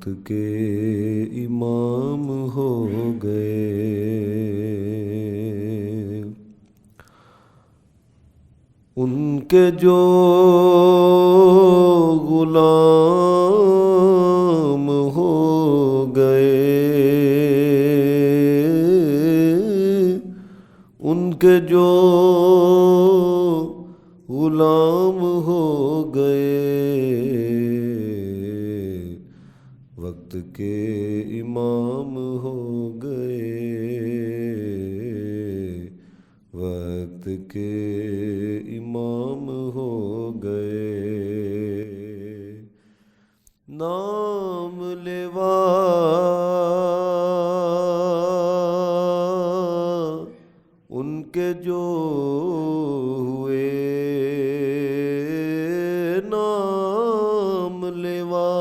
وقت کے امام ہو گئے، ان کے جو غلام ہو گئے، ان کے جو غلام ہو گئے، وقت کے امام ہو گئے، وقت کے امام ہو گئے۔ نام لیوا ان کے جو ہوئے، نام لیوا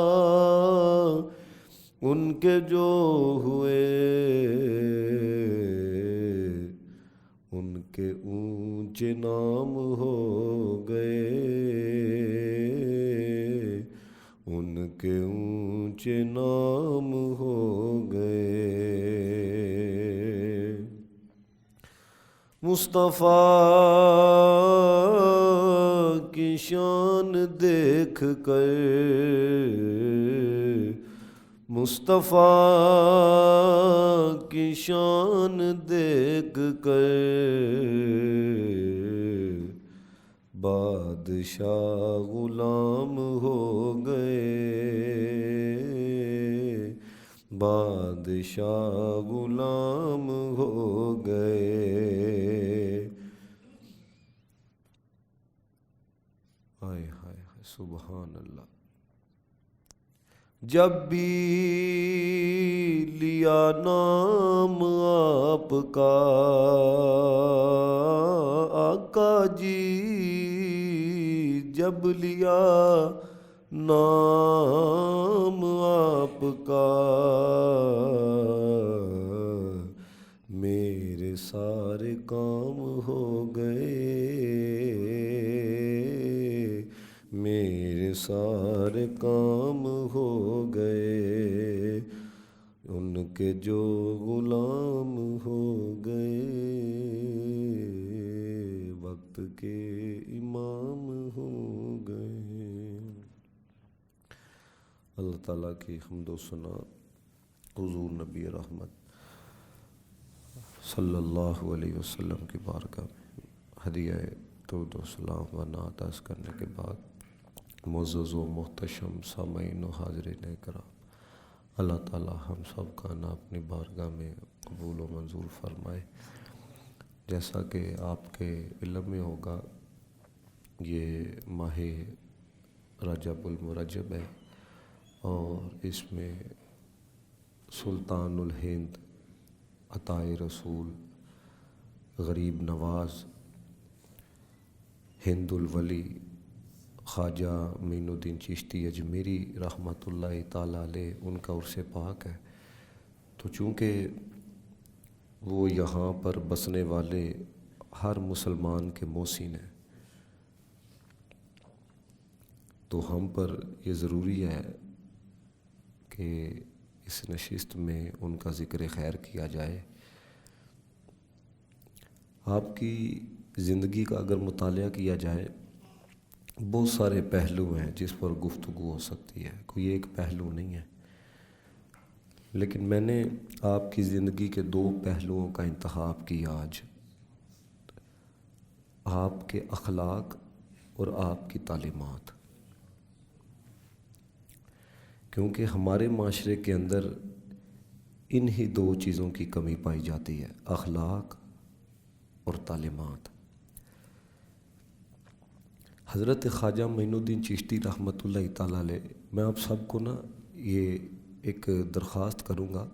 ان کے جو ہوئے، ان کے اونچے نام ہو گئے، ان کے اونچے نام ہو گئے۔ مصطفیٰ کی شان دیکھ کر، مصطفیٰ کی شان دیکھ کر، بادشاہ غلام ہو گئے، بادشاہ غلام ہو گئے۔ ہائے ہائے ہائے سبحان اللہ۔ جب بھی لیا نام آپ کا آقا جی، جب لیا نام آپ کا، میرے سارے کام ہو گئے، میرے سارے کام ہو گئے، ان کے جو غلام ہو گئے، وقت کے امام ہو گئے۔ اللہ تعالیٰ کی حمد و ثنا حضور نبی رحمت صلی اللہ علیہ وسلم کی بارگاہ میں ہدیہ درود و سلام و نعت عرض کرنے کے بعد، معزز و محتشم سامعین و حاضرین کرام، اللہ تعالیٰ ہم سب کا نا اپنی بارگاہ میں قبول و منظور فرمائے۔ جیسا کہ آپ کے علم میں ہوگا، یہ ماہ رجب المرجب ہے، اور اس میں سلطان الہند عطائے رسول غریب نواز ہند الولی خواجہ معین الدین چشتی اجمیری رحمۃ اللہ تعالیٰ علیہ، ان کا عرس پاک ہے۔ تو چونکہ وہ یہاں پر بسنے والے ہر مسلمان کے محسن ہیں، تو ہم پر یہ ضروری ہے کہ اس نشست میں ان کا ذکر خیر کیا جائے۔ آپ کی زندگی کا اگر مطالعہ کیا جائے، بہت سارے پہلو ہیں جس پر گفتگو ہو سکتی ہے، کوئی ایک پہلو نہیں ہے، لیکن میں نے آپ کی زندگی کے دو پہلوؤں کا انتخاب کیا آج، آپ کے اخلاق اور آپ کی تعلیمات، کیونکہ ہمارے معاشرے کے اندر انہی دو چیزوں کی کمی پائی جاتی ہے، اخلاق اور تعلیمات۔ حضرت خواجہ معین الدین چشتی رحمۃ اللہ تعالیٰ علیہ، میں آپ سب کو نا یہ ایک درخواست کروں گا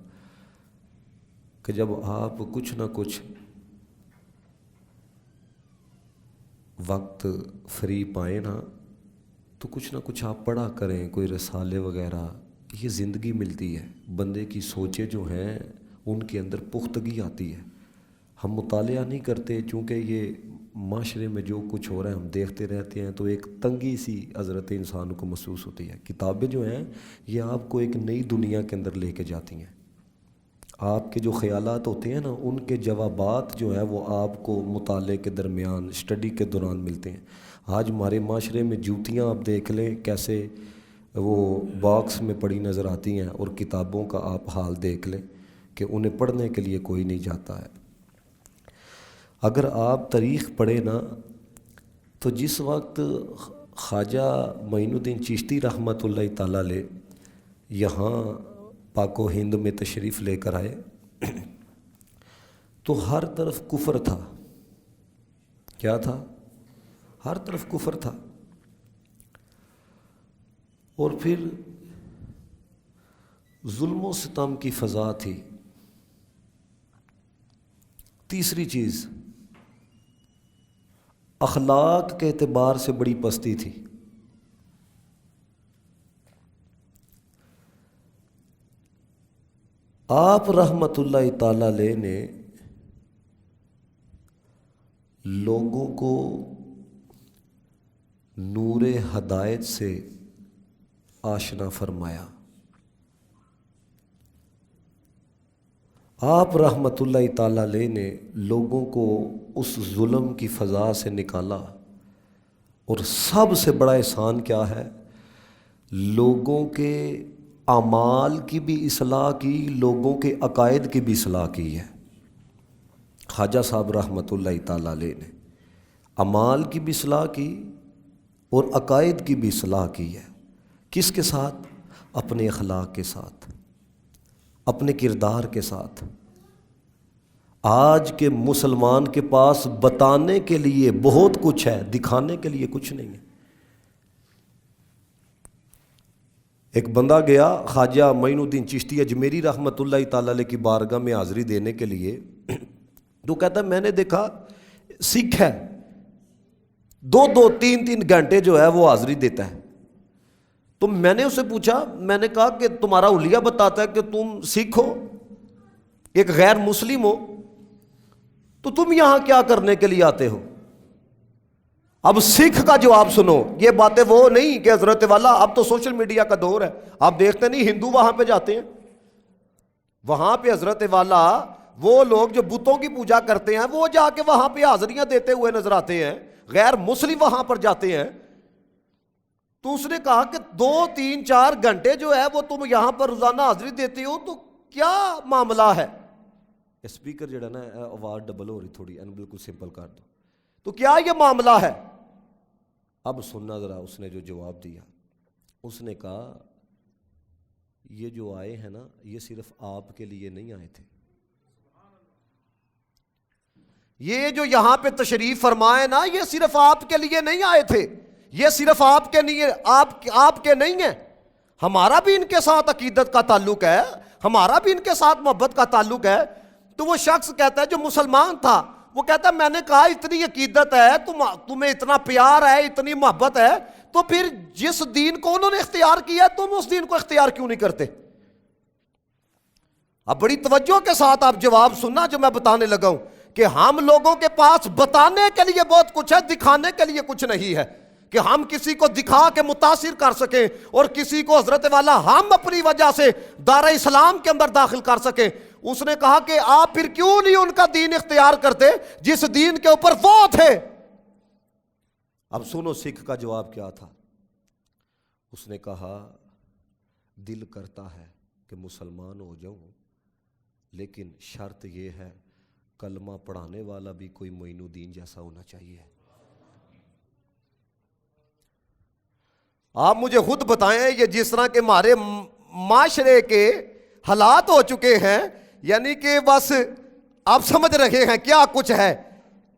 کہ جب آپ کچھ نہ کچھ وقت فری پائیں نا، تو کچھ نہ کچھ آپ پڑھا کریں، کوئی رسالے وغیرہ، یہ زندگی ملتی ہے، بندے کی سوچیں جو ہیں ان کے اندر پختگی آتی ہے۔ ہم مطالعہ نہیں کرتے چونکہ یہ معاشرے میں جو کچھ ہو رہا ہے ہم دیکھتے رہتے ہیں تو ایک تنگی سی حضرت انسان کو محسوس ہوتی ہے. کتابیں جو ہیں یہ آپ کو ایک نئی دنیا کے اندر لے کے جاتی ہیں. آپ کے جو خیالات ہوتے ہیں نا ان کے جوابات جو ہیں وہ آپ کو مطالعے کے درمیان اسٹڈی کے دوران ملتے ہیں. آج ہمارے معاشرے میں جوتیاں آپ دیکھ لیں کیسے وہ باکس میں پڑی نظر آتی ہیں، اور کتابوں کا آپ حال دیکھ لیں کہ انہیں پڑھنے کے لیے کوئی نہیں جاتا ہے. اگر آپ تاریخ پڑھیں نا تو جس وقت خواجہ معین الدین چشتی رحمۃ اللہ تعالیٰ علیہ یہاں پاک و ہند میں تشریف لے کر آئے تو ہر طرف کفر تھا. کیا تھا؟ ہر طرف کفر تھا. اور پھر ظلم و ستم کی فضا تھی. تیسری چیز اخلاق کے اعتبار سے بڑی پستی تھی. آپ رحمت اللہ تعالی علیہ نے لوگوں کو نور ہدایت سے آشنا فرمایا. آپ رحمت اللہ تعالی علیہ نے لوگوں کو اس ظلم کی فضا سے نکالا. اور سب سے بڑا احسان کیا ہے؟ لوگوں کے اعمال کی بھی اصلاح کی، لوگوں کے عقائد کی بھی اصلاح کی ہے. خواجہ صاحب رحمت اللہ تعالی علیہ نے اعمال کی بھی اصلاح کی اور عقائد کی بھی اصلاح کی ہے. کس کے ساتھ؟ اپنے اخلاق کے ساتھ، اپنے کردار کے ساتھ. آج کے مسلمان کے پاس بتانے کے لیے بہت کچھ ہے، دکھانے کے لیے کچھ نہیں ہے. ایک بندہ گیا خواجہ معین الدین چشتی اجمیری رحمت اللہ تعالی علیہ کی بارگاہ میں حاضری دینے کے لیے. تو کہتا ہے میں نے دیکھا سکھ ہے 2-3 گھنٹے جو ہے وہ حاضری دیتا ہے. تو میں نے اسے پوچھا، میں نے کہا کہ تمہارا حلیہ بتاتا ہے کہ تم سکھ ہو، ایک غیر مسلم ہو، تو تم یہاں کیا کرنے کے لیے آتے ہو؟ اب سکھ کا جواب سنو. یہ باتیں وہ نہیں کہ حضرت والا اب تو سوشل میڈیا کا دور ہے، آپ دیکھتے نہیں ہندو وہاں پہ جاتے ہیں، وہاں پہ حضرت والا وہ لوگ جو بتوں کی پوجا کرتے ہیں وہ جا کے وہاں پہ حاضریاں دیتے ہوئے نظر آتے ہیں، غیر مسلم وہاں پر جاتے ہیں. تو اس نے کہا کہ 2-3-4 گھنٹے جو ہے وہ تم یہاں پر روزانہ حاضری دیتے ہو، تو کیا معاملہ ہے؟ اسپیکر جڑا نا آواز ڈبل ہو رہی تھوڑی، بالکل سمپل کر دو. تو کیا یہ معاملہ ہے؟ اب سننا ذرا اس نے جو جواب دیا. اس نے کہا یہ جو آئے ہیں نا یہ صرف آپ کے لیے نہیں آئے تھے، یہ جو یہاں پہ تشریف فرمائے نا یہ صرف آپ کے لیے نہیں آئے تھے، یہ صرف آپ کے لیے آپ کے نہیں ہیں. ہمارا بھی ان کے ساتھ عقیدت کا تعلق ہے، ہمارا بھی ان کے ساتھ محبت کا تعلق ہے. تو وہ شخص کہتا ہے جو مسلمان تھا، وہ کہتا ہے میں نے کہا اتنی عقیدت ہے، تمہیں اتنا پیار ہے، اتنی محبت ہے، تو پھر جس دین کو انہوں نے اختیار کیا تم اس دین کو اختیار کیوں نہیں کرتے؟ اب بڑی توجہ کے ساتھ آپ جواب سننا جو میں بتانے لگا ہوں کہ ہم لوگوں کے پاس بتانے کے لیے بہت کچھ ہے، دکھانے کے لیے کچھ نہیں ہے کہ ہم کسی کو دکھا کے متاثر کر سکیں اور کسی کو حضرت والا ہم اپنی وجہ سے دار اسلام کے اندر داخل کر سکیں. اس نے کہا کہ آپ پھر کیوں نہیں ان کا دین اختیار کرتے جس دین کے اوپر وہ تھے؟ اب سنو سکھ کا جواب کیا تھا. اس نے کہا دل کرتا ہے کہ مسلمان ہو جاؤں، لیکن شرط یہ ہے کلمہ پڑھانے والا بھی کوئی معین الدین جیسا ہونا چاہیے. آپ مجھے خود بتائیں یہ جس طرح کے ہمارے معاشرے کے حالات ہو چکے ہیں، یعنی کہ بس آپ سمجھ رہے ہیں کیا کچھ ہے.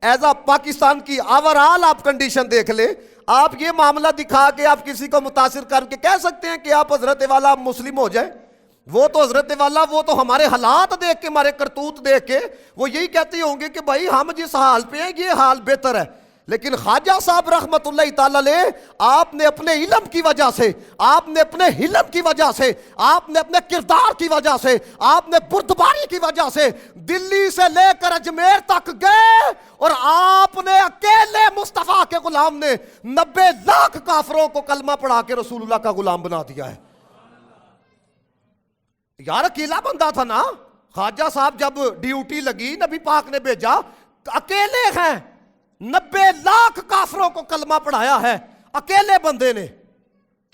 ایز اے پاکستان کی اوورآل آپ کنڈیشن دیکھ لیں. آپ یہ معاملہ دکھا کے آپ کسی کو متاثر کر کے کہہ سکتے ہیں کہ آپ حضرت والا مسلم ہو جائیں. وہ تو حضرت والا وہ تو ہمارے حالات دیکھ کے، ہمارے کرتوت دیکھ کے وہ یہی کہتے ہوں گے کہ بھائی ہم جس حال پہ ہیں یہ حال بہتر ہے. لیکن خواجہ صاحب رحمت اللہ تعالی علیہ آپ نے اپنے علم کی وجہ سے، آپ نے اپنے حلم کی وجہ سے، آپ نے اپنے کردار کی وجہ سے، آپ نے بردباری کی وجہ سے دلی سے لے کر اجمیر تک گئے اور آپ نے اکیلے مصطفیٰ کے غلام نے 90 لاکھ کافروں کو کلمہ پڑھا کے رسول اللہ کا غلام بنا دیا ہے۔ یار اکیلا بندہ تھا نا خواجہ صاحب، جب ڈیوٹی لگی نبی پاک نے بھیجا، اکیلے ہیں 90 لاکھ کافروں کو کلمہ پڑھایا ہے اکیلے بندے نے۔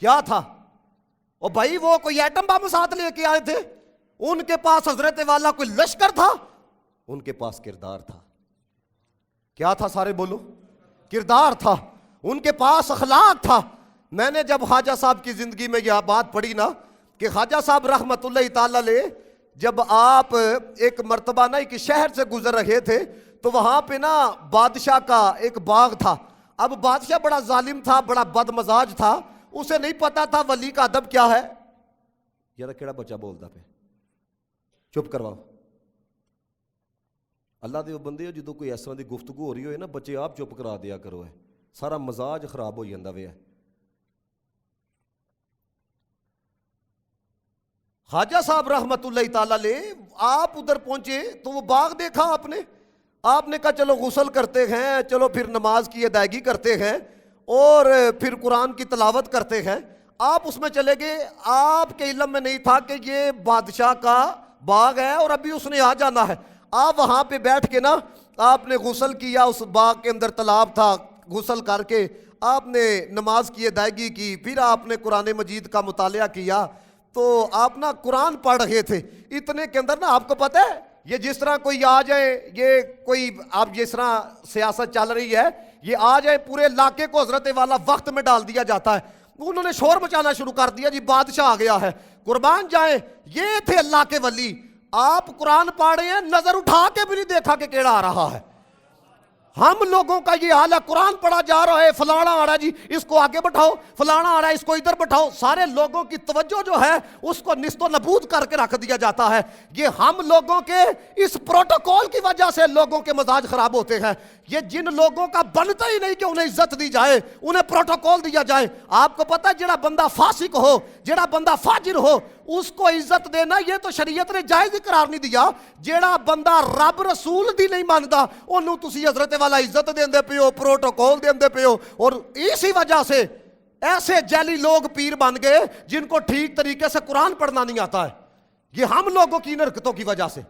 کیا تھا او بھائی؟ وہ کوئی ایٹم بم ساتھ لے کے آئے تھے؟ ان کے پاس حضرت والا کوئی لشکر تھا؟ ان کے پاس کردار تھا۔ کیا تھا؟ سارے بولو، کردار تھا۔ ان کے پاس اخلاق تھا۔ میں نے جب خواجہ صاحب کی زندگی میں یہ بات پڑھی نا کہ خواجہ صاحب رحمت اللہ تعالی علیہ جب آپ ایک مرتبہ نا ایک شہر سے گزر رہے تھے تو وہاں پہ نا بادشاہ کا ایک باغ تھا۔ اب بادشاہ بڑا ظالم تھا، بڑا بد مزاج تھا، اسے نہیں پتا تھا ولی کا ادب کیا ہے۔ یار کیڑا بچہ بولتا پہ، چپ کرواؤ۔ اللہ دے بندے جدو کوئی اس طرح دی گفتگو ہو رہی ہوئے نا بچے آپ چپ کرا دیا کرو، ہے سارا مزاج خراب ہو جاتا ہے۔ خواجہ صاحب رحمت اللہ تعالی علیہ آپ ادھر پہنچے تو وہ باغ دیکھا آپ نے کہا چلو غسل کرتے ہیں، چلو پھر نماز کی ادائیگی کرتے ہیں اور پھر قرآن کی تلاوت کرتے ہیں۔ آپ اس میں چلے گئے، آپ کے علم میں نہیں تھا کہ یہ بادشاہ کا باغ ہے اور ابھی اس نے آ جانا ہے۔ آپ وہاں پہ بیٹھ کے نا آپ نے غسل کیا، اس باغ کے اندر تالاب تھا، غسل کر کے آپ نے نماز کی ادائیگی کی، پھر آپ نے قرآن مجید کا مطالعہ کیا تو آپ نا قرآن پڑھ رہے تھے۔ اتنے کے اندر نا آپ کو پتہ ہے یہ جس طرح کوئی آ جائے، یہ کوئی آپ جس طرح سیاست چل رہی ہے، یہ آ جائے پورے علاقے کو حضرت والا وقت میں ڈال دیا جاتا ہے۔ انہوں نے شور مچانا شروع کر دیا، جی بادشاہ آ گیا ہے، قربان جائیں۔ یہ تھے اللہ کے ولی، آپ قرآن پڑھ رہے ہیں، نظر اٹھا کے بھی نہیں دیکھا کہ کیڑا آ رہا ہے۔ ہم لوگوں کا یہ حال ہے، قرآن پڑھا جا رہا ہے، فلانا آ رہا ہے جی اس کو آگے بٹھاؤ، فلانا آ رہا ہے اس کو ادھر بٹھاؤ، سارے لوگوں کی توجہ جو ہے اس کو نیست و نابود کر کے رکھ دیا جاتا ہے۔ یہ ہم لوگوں کے اس پروٹوکول کی وجہ سے لوگوں کے مزاج خراب ہوتے ہیں۔ یہ جن لوگوں کا بنتا ہی نہیں کہ انہیں عزت دی جائے، انہیں پروٹوکول دیا جائے۔ آپ کو پتہ ہے جڑا بندہ فاسق ہو، جڑا بندہ فاجر ہو، اس کو عزت دینا یہ تو شریعت نے جائز ہی قرار نہیں دیا۔ جڑا بندہ رب رسول دی نہیں مانتا انہوں تسی حضرت والا عزت دیندے پے ہو، پروٹوکول دیندے پے ہو۔ اور اسی وجہ سے ایسے جعلی لوگ پیر بن گئے جن کو ٹھیک طریقے سے قرآن پڑھنا نہیں آتا ہے۔ یہ ہم لوگوں کی حرکتوں کی وجہ سے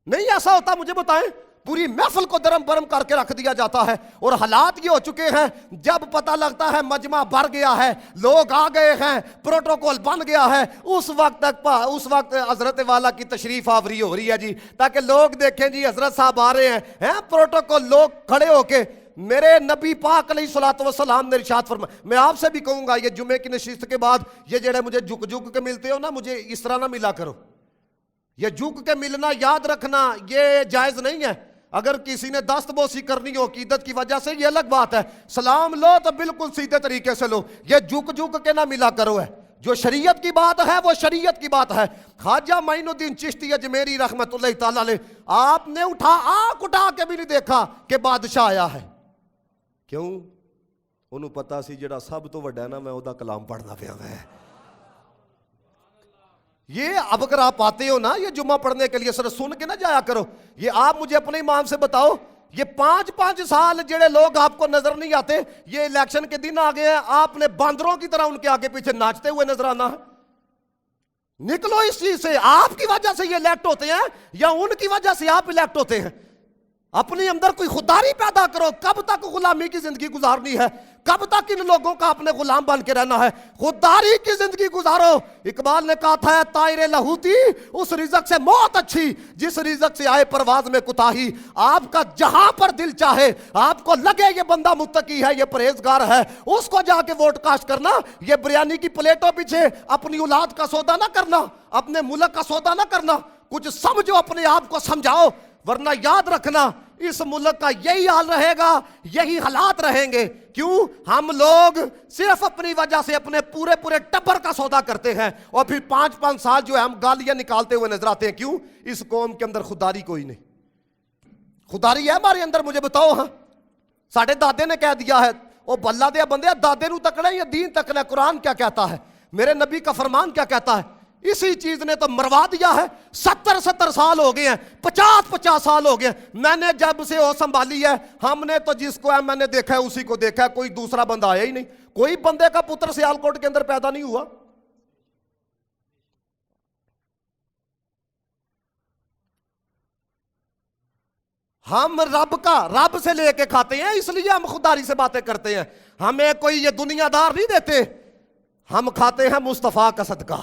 نہیں ایسا ہوتا، مجھے بتائیں۔ پوری محفل کو درم برم کر کے رکھ دیا جاتا ہے اور حالات یہ ہو چکے ہیں جب پتہ لگتا ہے مجمع بھر گیا ہے، لوگ آ گئے ہیں، پروٹوکول بن گیا ہے، اس وقت حضرت والا کی تشریف آوری ہو رہی ہے جی، تاکہ لوگ دیکھیں جی حضرت صاحب آ رہے ہیں، پروٹوکول لوگ کھڑے ہو کے۔ میرے نبی پاک علیہ الصلوۃ والسلام نے ارشاد فرمایا، میں آپ سے بھی کہوں گا یہ جمعے کی نشست کے بعد یہ جڑے مجھے جھک جھک کے ملتے ہو نا، مجھے اس طرح نہ ملا کرو۔ یہ جھک کے ملنا یاد رکھنا یہ جائز نہیں ہے۔ اگر کسی نے دست بوسی کرنی ہو عقیدت کی وجہ سے یہ الگ بات ہے، سلام لو تو بالکل سیدھے طریقے سے لو، یہ جھک جھک کے نہ ملا کرو ہے۔ جو شریعت کی بات ہے وہ شریعت کی بات ہے۔ خواجہ معین الدین چشتی اجمیری رحمت اللہ تعالی علیہ آپ نے آنکھ اٹھا کے بھی نہیں دیکھا کہ بادشاہ آیا ہے۔ کیوں؟ انہوں پتا سی جڑا سب تو وڈا نا میں وہ کلام پڑھنا پیا ہے۔ یہ اب اگر آپ آتے ہو نا یہ جمعہ پڑھنے کے لیے، سر سن کے نہ جایا کرو۔ یہ آپ مجھے اپنے امام سے بتاؤ، یہ 5 سال جڑے لوگ آپ کو نظر نہیں آتے، یہ الیکشن کے دن آ گئے ہیں، آپ نے باندروں کی طرح ان کے آگے پیچھے ناچتے ہوئے نظر آنا ہے۔ نکلو اس چیز سے۔ آپ کی وجہ سے یہ الیکٹ ہوتے ہیں یا ان کی وجہ سے آپ الیکٹ ہوتے ہیں؟ اپنے اندر کوئی خودداری پیدا کرو۔ کب تک غلامی کی زندگی گزارنی ہے؟ کب تک ان لوگوں کا اپنے غلام بن کے رہنا ہے؟ خودداری کی زندگی گزارو۔ اقبال نے کہا تھا طائر لاہوتی اس رزق سے موت اچھی جس رزق سے آئے پرواز میں کوتاہی۔ آپ کا جہاں پر دل چاہے، آپ کو لگے یہ بندہ متقی ہے، یہ پرہیزگار ہے، اس کو جا کے ووٹ کاسٹ کرنا۔ یہ بریانی کی پلیٹوں پیچھے اپنی اولاد کا سودا نہ کرنا، اپنے ملک کا سودا نہ کرنا۔ کچھ سمجھو، اپنے آپ کو سمجھاؤ، ورنہ یاد رکھنا اس ملک کا یہی حال رہے گا، یہی حالات رہیں گے۔ کیوں؟ ہم لوگ صرف اپنی وجہ سے اپنے پورے ٹبر کا سودا کرتے ہیں اور پھر 5 سال جو ہے ہم گالیاں نکالتے ہوئے نظر آتے ہیں۔ کیوں؟ اس قوم کے اندر خودداری کوئی نہیں، خوداری ہے ہمارے اندر؟ مجھے بتاؤ. ہاں ساڑھے دادے نے کہہ دیا ہے وہ بلہ دیا بندے دادے نو تکنا ہے یا دین تکنا ہے. قرآن کیا کہتا ہے, میرے نبی کا فرمان کیا کہتا ہے؟ اسی چیز نے تو مروا دیا ہے. 70 سال ہو گئے ہیں, 50 سال ہو گئے ہیں. میں نے جب سے وہ سنبھالی ہے, ہم نے تو جس کو ہے میں نے دیکھا ہے اسی کو دیکھا ہے, کوئی دوسرا بندہ آیا ہی نہیں. کوئی بندے کا پتر سیالکوٹ کے اندر پیدا نہیں ہوا. ہم رب سے لے کے کھاتے ہیں, اس لیے ہم خودداری سے باتیں کرتے ہیں. ہمیں کوئی یہ دنیا دار نہیں دیتے, ہم کھاتے ہیں مصطفیٰ کا صدقہ.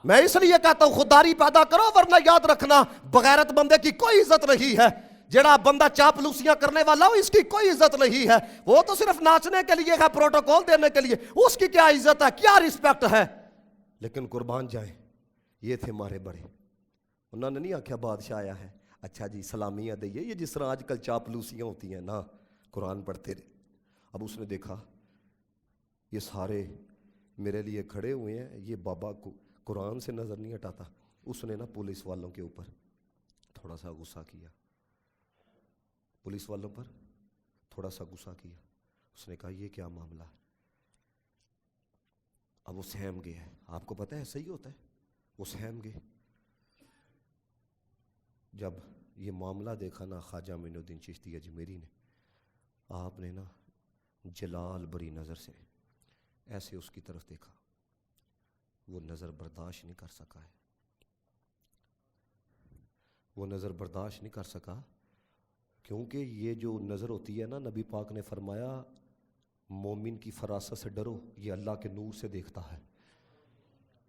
میں اس لیے کہتا ہوں خودداری پیدا کرو, ورنہ یاد رکھنا بغیرت بندے کی کوئی عزت نہیں ہے. جڑا بندہ چاپلوسیاں کرنے والا ہو اس کی کوئی عزت نہیں ہے. وہ تو صرف ناچنے کے لیے ہے, پروٹوکول دینے کے لیے, اس کی کیا عزت ہے, کیا رسپیکٹ ہے. لیکن قربان جائیں, یہ تھے ہمارے بڑے. انہوں نے نہیں آکھیا بادشاہ آیا ہے اچھا جی سلامیاں دئیے, یہ جس طرح آج کل چاپلوسیاں ہوتی ہیں نا, قرآن پڑھتے رہے. اب اس نے دیکھا یہ سارے میرے لیے کھڑے ہوئے ہیں, یہ بابا کو قرآن سے نظر نہیں ہٹاتا. اس نے نا پولیس والوں کے اوپر تھوڑا سا غصہ کیا, پولیس والوں پر تھوڑا سا غصہ کیا. اس نے کہا یہ کیا معاملہ ہے؟ اب وہ سہم گئے. آپ کو پتہ ہے ایسا ہی ہوتا ہے, وہ سہم گئے. جب یہ معاملہ دیکھا نا خواجہ معین الدین چشتی اجمیری نے, آپ نے نا جلال بری نظر سے ایسے اس کی طرف دیکھا. وہ نظر برداشت نہیں کر سکا ہے, وہ نظر برداشت نہیں کر سکا, کیونکہ یہ جو نظر ہوتی ہے نا, نبی پاک نے فرمایا مومن کی فراست سے ڈرو, یہ اللہ کے نور سے دیکھتا ہے.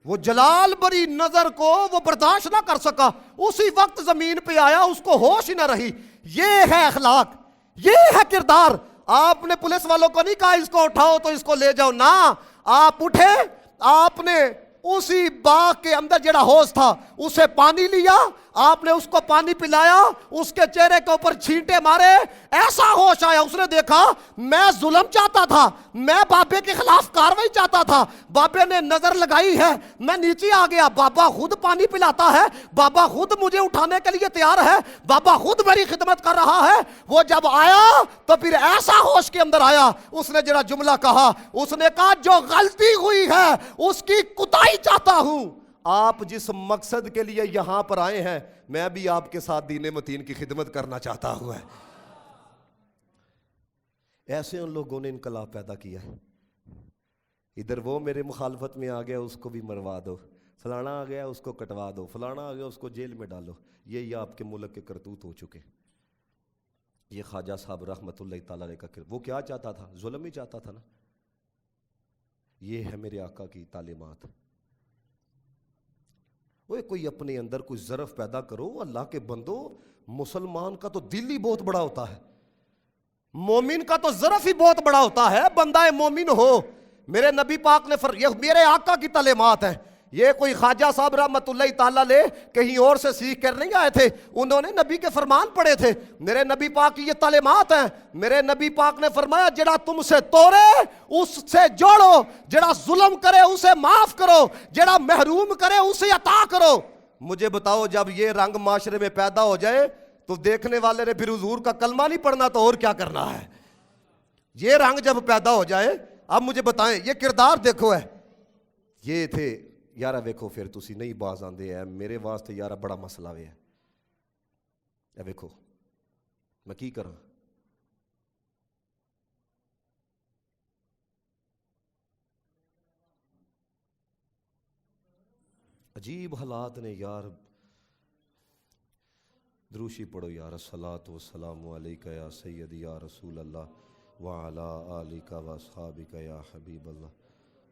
وہ جلال بری نظر کو وہ برداشت نہ کر سکا, اسی وقت زمین پہ آیا, اس کو ہوش ہی نہ رہی. یہ ہے اخلاق, یہ ہے کردار. آپ نے پولیس والوں کو نہیں کہا اس کو اٹھاؤ تو اس کو لے جاؤ, نہ آپ اٹھے, آپ نے اسی باغ کے اندر جڑا ہوش تھا اسے پانی لیا, آپ نے اس کو پانی پلایا, اس کے چہرے کے اوپر چھینٹے مارے, ایسا ہوش آیا. اس نے دیکھا میں ظلم چاہتا تھا, میں بابے کے خلاف کاروائی چاہتا تھا, بابے نے نظر لگائی ہے, میں نیچے آ گیا. بابا خود پانی پلاتا ہے, بابا خود مجھے اٹھانے کے لیے تیار ہے, بابا خود میری خدمت کر رہا ہے. وہ جب آیا تو پھر ایسا ہوش کے اندر آیا, اس نے جڑا جملہ کہا, اس نے کہا جو غلطی ہوئی ہے اس کی کوتاہی چاہتا ہوں. آپ جس مقصد کے لیے یہاں پر آئے ہیں, میں بھی آپ کے ساتھ دین متین کی خدمت کرنا چاہتا ہوں. ایسے ان لوگوں نے انقلاب پیدا کیا ہے. ادھر وہ میرے مخالفت میں آ گیا, اس کو بھی مروا دو, فلانا آ گیا اس کو کٹوا دو, فلانا آ گیا اس کو جیل میں ڈالو. یہ آپ کے ملک کے کرتوت ہو چکے. یہ خواجہ صاحب رحمۃ اللہ تعالی علیہ کا وہ کیا چاہتا تھا؟ ظلم ہی چاہتا تھا نا. یہ ہے میرے آقا کی تعلیمات. کوئی اپنے اندر کوئی ظرف پیدا کرو. اللہ کے بندو, مسلمان کا تو دل ہی بہت بڑا ہوتا ہے, مومن کا تو ظرف ہی بہت بڑا ہوتا ہے. بندہ مومن ہو, میرے نبی پاک نے یہ میرے آقا کی تعلیمات ہیں. یہ کوئی خواجہ صاحب رحمت اللہ تعالیٰ لے کہیں اور سے سیکھ کر نہیں آئے تھے, انہوں نے نبی کے فرمان پڑھے تھے. میرے نبی پاک کی یہ تعلیمات ہیں. میرے نبی پاک نے فرمایا جڑا تم سے توڑے اس سے جوڑو, جڑا ظلم کرے اسے معاف کرو, جڑا محروم کرے اسے عطا کرو. مجھے بتاؤ جب یہ رنگ معاشرے میں پیدا ہو جائے تو دیکھنے والے نے پھر حضور کا کلمہ نہیں پڑھنا تو اور کیا کرنا ہے. یہ رنگ جب پیدا ہو جائے, اب مجھے بتائیں یہ کردار دیکھو ہے. یہ تھے یارہ, ویکھو پھر تسی نہیں باز آندے ہے, میرے واسطے یارہ بڑا مسئلہ ہے. اے ویکھو میں کی کراں, عجیب حالات نے یار. دروشی پڑھو یار, الصلاۃ والسلام علیکہ یا سیدی یا رسول اللہ وعلی آلک واصحابک یا حبیب اللہ,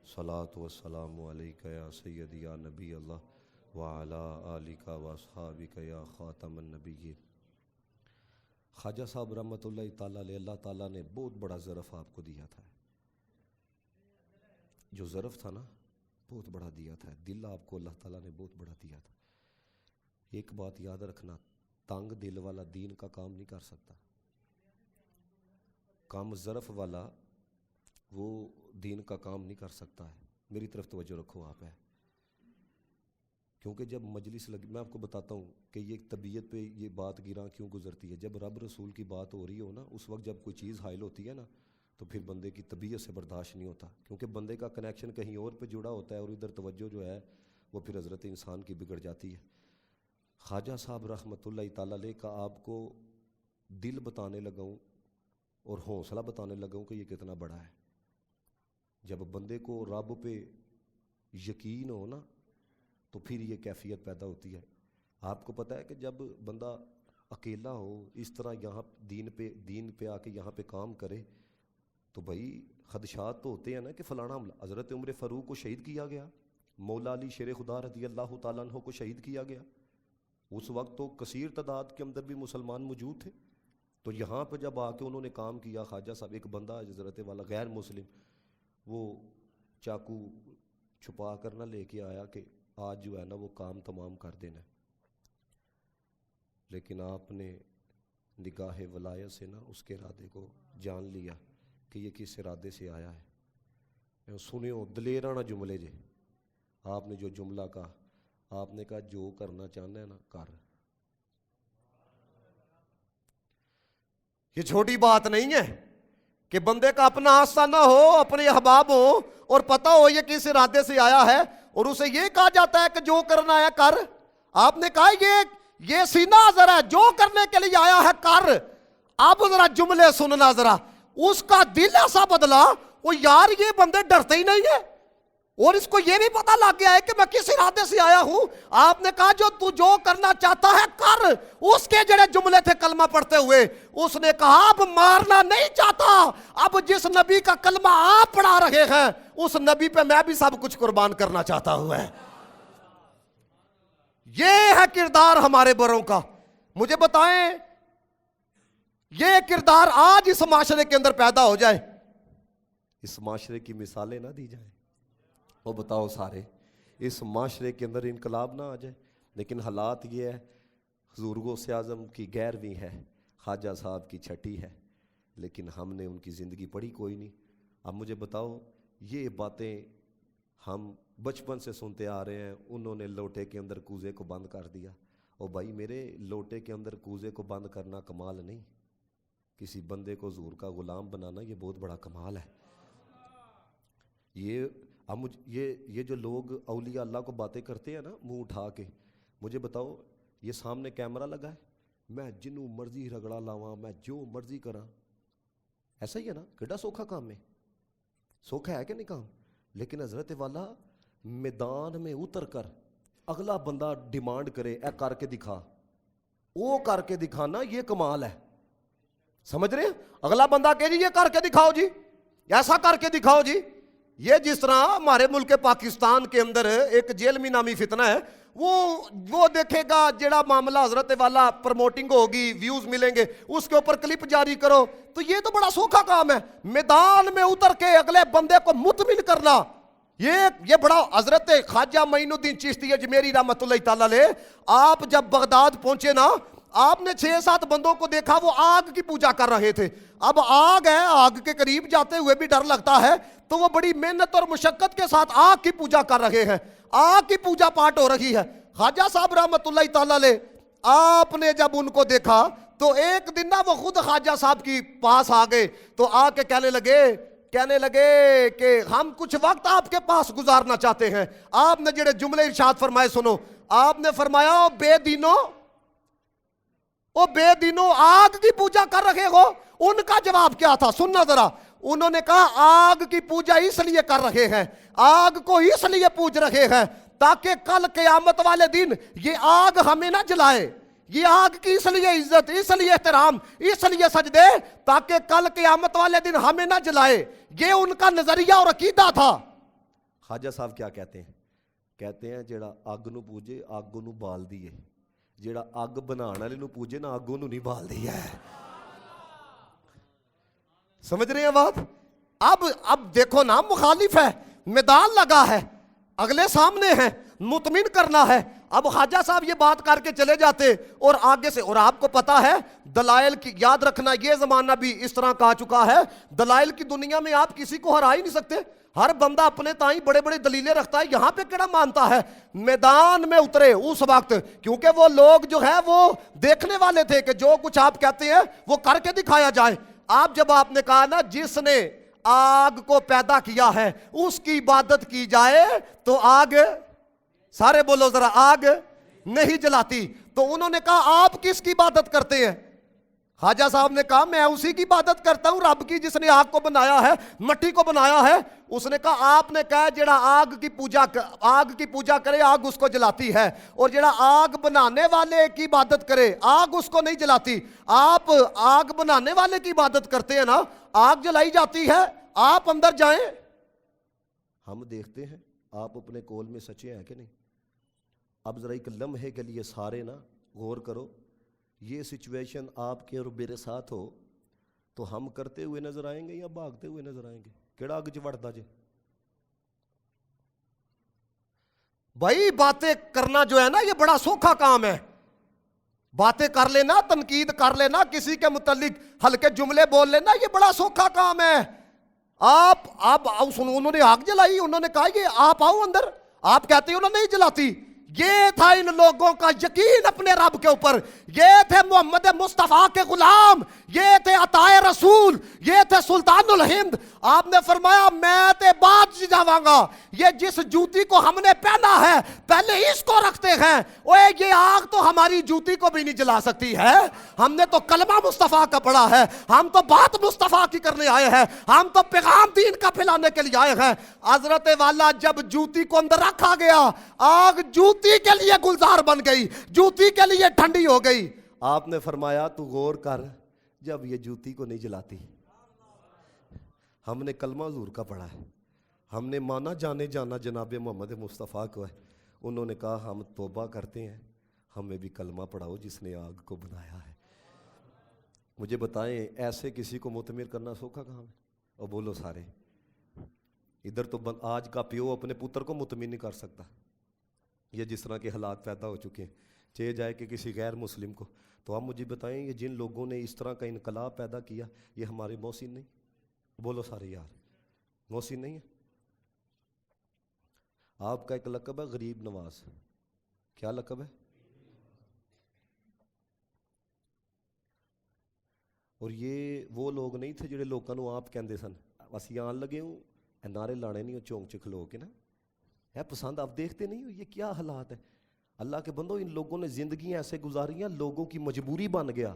صلاۃ والسلام علیکہ یا سیدی یا نبی اللہ وعلی آلک واصحابک یا خاتم النبیین. خواجہ صاحب رحمۃ اللہ تعالیٰ علیہ, اللہ تعالیٰ نے بہت بڑا ظرف آپ کو دیا تھا. جو ظرف تھا نا بہت بڑا دیا تھا, دل آپ کو اللہ تعالیٰ نے بہت بڑا دیا تھا. ایک بات یاد رکھنا, تنگ دل والا دین کا کام نہیں کر سکتا, کم ظرف والا وہ دین کا کام نہیں کر سکتا ہے. میری طرف توجہ رکھو آپ ہے. کیونکہ جب مجلس لگی، میں آپ کو بتاتا ہوں کہ یہ طبیعت پہ یہ بات گراں کیوں گزرتی ہے. جب رب رسول کی بات ہو رہی ہو نا، اس وقت جب کوئی چیز حائل ہوتی ہے نا، تو پھر بندے کی طبیعت سے برداشت نہیں ہوتا، کیونکہ بندے کا کنیکشن کہیں اور پہ جڑا ہوتا ہے اور ادھر توجہ جو ہے وہ پھر حضرت انسان کی بگڑ جاتی ہے. خواجہ صاحب رحمۃ اللہ تعالیٰ علیہ کا آپ کو دل بتانے لگا ہوں اور حوصلہ بتانے لگا ہوں کہ یہ کتنا بڑا ہے. جب بندے کو رب پہ یقین ہو نا تو پھر یہ کیفیت پیدا ہوتی ہے. آپ کو پتہ ہے کہ جب بندہ اکیلا ہو اس طرح یہاں دین پہ آ کے یہاں پہ کام کرے تو بھائی خدشات تو ہوتے ہیں نا کہ فلانا حملہ. حضرت عمر فاروق کو شہید کیا گیا، مولا علی شیر خدا رضی اللہ تعالیٰ عنہ کو شہید کیا گیا. اس وقت تو کثیر تعداد کے اندر بھی مسلمان موجود تھے. تو یہاں پہ جب آ کے انہوں نے کام کیا، خواجہ صاحب ایک بندہ حضرت والا غیر مسلم وہ چاقو چھپا کر نہ لے کے آیا کہ آج جو ہے نا وہ کام تمام کر دینا. لیکن آپ نے نگاہ ولایت سے نا اس کے ارادے کو جان لیا کہ یہ کس ارادے سے آیا ہے. سنیو دلیرانہ جملے جے آپ نے جو جملہ کہا، آپ نے کہا جو کرنا چاہنا ہے نا کر. یہ چھوٹی بات نہیں ہے کہ بندے کا اپنا آستانہ ہو، اپنے احباب ہو اور پتہ ہو یہ کس ارادے سے آیا ہے اور اسے یہ کہا جاتا ہے کہ جو کرنا ہے کر. آپ نے کہا یہ سینہ ذرا جو کرنے کے لیے آیا ہے کر. اب ذرا جملے سننا ذرا، اس کا دل ایسا بدلا وہ یار یہ بندے ڈرتے ہی نہیں ہیں اور اس کو یہ بھی پتہ لگ گیا ہے کہ میں کس ارادے سے آیا ہوں. آپ نے کہا جو کرنا چاہتا ہے کر. اس کے جڑے جملے تھے کلمہ پڑھتے ہوئے، اس نے کہا اب مارنا نہیں چاہتا، اب جس نبی کا کلمہ آپ پڑھا رہے ہیں اس نبی پہ میں بھی سب کچھ قربان کرنا چاہتا ہوں. یہ ہے کردار ہمارے بڑوں کا. مجھے بتائیں یہ کردار آج اس معاشرے کے اندر پیدا ہو جائے، اس معاشرے کی مثالیں نہ دی جائیں. وہ بتاؤ سارے اس معاشرے کے اندر انقلاب نہ آ جائے. لیکن حالات یہ ہے، حضور غوث اعظم کی 11ویں ہے، خواجہ صاحب کی 6ٹھی ہے، لیکن ہم نے ان کی زندگی پڑھی کوئی نہیں. اب مجھے بتاؤ یہ باتیں ہم بچپن سے سنتے آ رہے ہیں. انہوں نے لوٹے کے اندر کوزے کو بند کر دیا. اور بھائی میرے لوٹے کے اندر کوزے کو بند کرنا کمال نہیں، کسی بندے کو حضور کا غلام بنانا یہ بہت بڑا کمال ہے. یہ جو لوگ اولیاء اللہ کو باتیں کرتے ہیں نا منہ اٹھا کے، مجھے بتاؤ یہ سامنے کیمرہ لگا ہے، میں جنوں مرضی رگڑا لاواں، میں جو مرضی کراں، ایسا ہی ہے نا. کیڑا سوکھا کام ہے، سوکھا ہے کہ نہیں کام. لیکن حضرت والا میدان میں اتر کر اگلا بندہ ڈیمانڈ کرے اے کر کے دکھا، وہ کر کے دکھانا یہ کمال ہے. سمجھ رہے ہیں؟ اگلا بندہ کہ جی یہ کر کے دکھاؤ جی، ایسا کر کے دکھاؤ جی. یہ جس طرح ہمارے ملک پاکستان کے اندر ایک جیلمی نامی فتنہ ہے، وہ دیکھے گا جڑا معاملہ حضرت والا پروموٹنگ ہوگی، ویوز ملیں گے، اس کے اوپر کلپ جاری کرو. تو یہ تو بڑا سوکھا کام ہے، میدان میں اتر کے اگلے بندے کو مطمئن کرنا. یہ بڑا. حضرت خواجہ معین الدین چشتی اجمیری رحمۃ اللہ تعالیٰ علیہ آپ جب بغداد پہنچے نا، آپ نے 6-7 بندوں کو دیکھا وہ آگ کی پوجا کر رہے تھے. اب آگ ہے، آگ کے قریب جاتے ہوئے بھی ڈر لگتا ہے، تو وہ بڑی محنت اور مشقت کے ساتھ آگ کی پوجا کر رہے ہیں، آگ کی پوجا پاٹ ہو رہی ہے. خواجہ صاحب رحمۃ اللہ تعالیٰ علیہ آپ نے جب ان کو دیکھا تو ایک دن نا وہ خود خواجہ صاحب کی پاس آ گئے، تو آ کے کہنے لگے کہ ہم کچھ وقت آپ کے پاس گزارنا چاہتے ہیں. آپ نے جڑے جملے ارشاد فرمائے سنو. آپ نے فرمایا بے دینوں آگ کی پوجا کر رہے ہو. ان کا جواب کیا تھا سننا ذرا. انہوں نے کہا آگ کی پوجا اس لیے کر رہے ہیں، آگ کو اس لیے پوج رہے ہیں تاکہ کل قیامت والے دن یہ آگ ہمیں نہ جلائے. یہ آگ کی اس لیے عزت، اس لیے احترام، اس لیے سجدے تاکہ کل قیامت والے دن ہمیں نہ جلائے. یہ ان کا نظریہ اور عقیدہ تھا. خواجہ صاحب کیا کہتے ہیں جیڑا اگ نو پوجے اگ نو بال دیے، جیڑا اگ بنانے والے نو پوجے نا اگ نو نہیں بال دی ہے. سمجھ رہے ہیں بات؟ اب دیکھو نا مخالف ہے، میدان لگا ہے، اگلے سامنے ہیں، مطمئن کرنا ہے. اب خواجہ صاحب یہ بات کر کے چلے جاتے اور آگے سے، اور آپ کو پتا ہے دلائل کی یاد رکھنا، یہ زمانہ بھی اس طرح کہا چکا ہے، دلائل کی دنیا میں آپ کسی کو ہرا ہی نہیں سکتے. ہر بندہ اپنے تائیں بڑے بڑے دلیلیں رکھتا ہے, یہاں پہ کیڑا مانتا ہے. میدان میں اترے اس وقت, کیونکہ وہ لوگ جو ہے وہ دیکھنے والے تھے کہ جو کچھ آپ کہتے ہیں وہ کر کے دکھایا جائے. آپ نے کہا نا جس نے آگ کو پیدا کیا ہے اس کی عبادت کی جائے تو آگ, سارے بولو ذرا, آگ نہیں جلاتی. تو انہوں نے کہا آپ کس کی عبادت کرتے ہیں؟ خواجہ صاحب نے کہا میں اسی کی عبادت کرتا ہوں, رب کی, جس نے آگ کو بنایا ہے, مٹی کو بنایا ہے. اس نے کہا آپ نے کہا جڑا آگ کی پوجا کرے آگ اس کو جلاتی ہے, اور جڑا آگ بنانے والے کی عبادت کرے آگ اس کو نہیں جلاتی. آپ آگ بنانے والے کی عبادت کرتے ہیں نا, آگ جلائی جاتی ہے, آپ اندر جائیں. ہم دیکھتے ہیں آپ اپنے قول میں سچے ہیں کہ نہیں. اب ذرا ایک لمحے کے لیے سارے نا غور کرو, یہ سچویشن آپ کے اور میرے ساتھ ہو تو ہم کرتے ہوئے نظر آئیں گے یا بھاگتے ہوئے نظر آئیں گے؟ کیڑا اگ چڑھتا جے؟ بھائی باتیں کرنا جو ہے نا یہ بڑا سوکھا کام ہے. باتیں کر لینا, تنقید کر لینا, کسی کے متعلق ہلکے جملے بول لینا, یہ بڑا سوکھا کام ہے. انہوں نے آگ جلائی, انہوں نے کہا یہ آپ آؤ اندر, آپ کہتے ہیں انہوں نے نہیں جلاتی. یہ تھا ان لوگوں کا یقین اپنے رب کے اوپر, یہ تھے محمد مصطفیٰ کے غلام, یہ تھے عطائے رسول, یہ تھے سلطان الہند. آپ نے فرمایا میں تے بعد جاواں گا, یہ جس جوتی کو ہم نے پہنا ہے پہلے اس کو رکھتے ہیں. اوے یہ آگ تو ہماری جوتی کو بھی نہیں جلا سکتی ہے, ہم نے تو کلمہ مصطفیٰ کا پڑھا ہے, ہم تو بات مصطفیٰ کی کرنے آئے ہیں, ہم تو پیغام دین کا پھیلانے کے لیے آئے ہیں. حضرت والا جب جوتی کو اندر رکھا گیا, آگ جوتی کے لیے گلزار بن گئی, جوتی کے لیے ٹھنڈی ہو گئی. آپ نے فرمایا تو غور کر, جب یہ جوتی کو نہیں جلاتی. ہم نے کلمہ حضور کا پڑھا ہے, ہم نے مانا جانا جناب محمد مصطفیٰ کو ہے. انہوں نے کہا ہم توبہ کرتے ہیں, ہمیں بھی کلمہ پڑھاؤ جس نے آگ کو بنایا ہے. مجھے بتائیں ایسے کسی کو متمر کرنا سوکھا کام ہے؟ اور بولو سارے. ادھر تو آج کا پیو اپنے پتر کو مطمئن نہیں کر سکتا, یہ جس طرح کے حالات پیدا ہو چکے ہیں, چاہے جائے کہ کسی غیر مسلم کو. تو آپ مجھے بتائیں یہ جن لوگوں نے اس طرح کا انقلاب پیدا کیا, یہ ہمارے محسن نہیں؟ بولو سارے یار, محسن نہیں ہے؟ آپ کا ایک لقب ہے غریب نواز. کیا لقب ہے؟ اور یہ وہ لوگ نہیں تھے جڑے لوگوں کو آپ کہندے سن اسی آن لگے ہوں نعرے لانے نہیں, چونک چکھلو کے نا ہے پسند. آپ دیکھتے نہیں ہو یہ کیا حالات ہے. اللہ کے بندو, ان لوگوں نے زندگیاں ایسے گزاری ہیں, لوگوں کی مجبوری بن گیا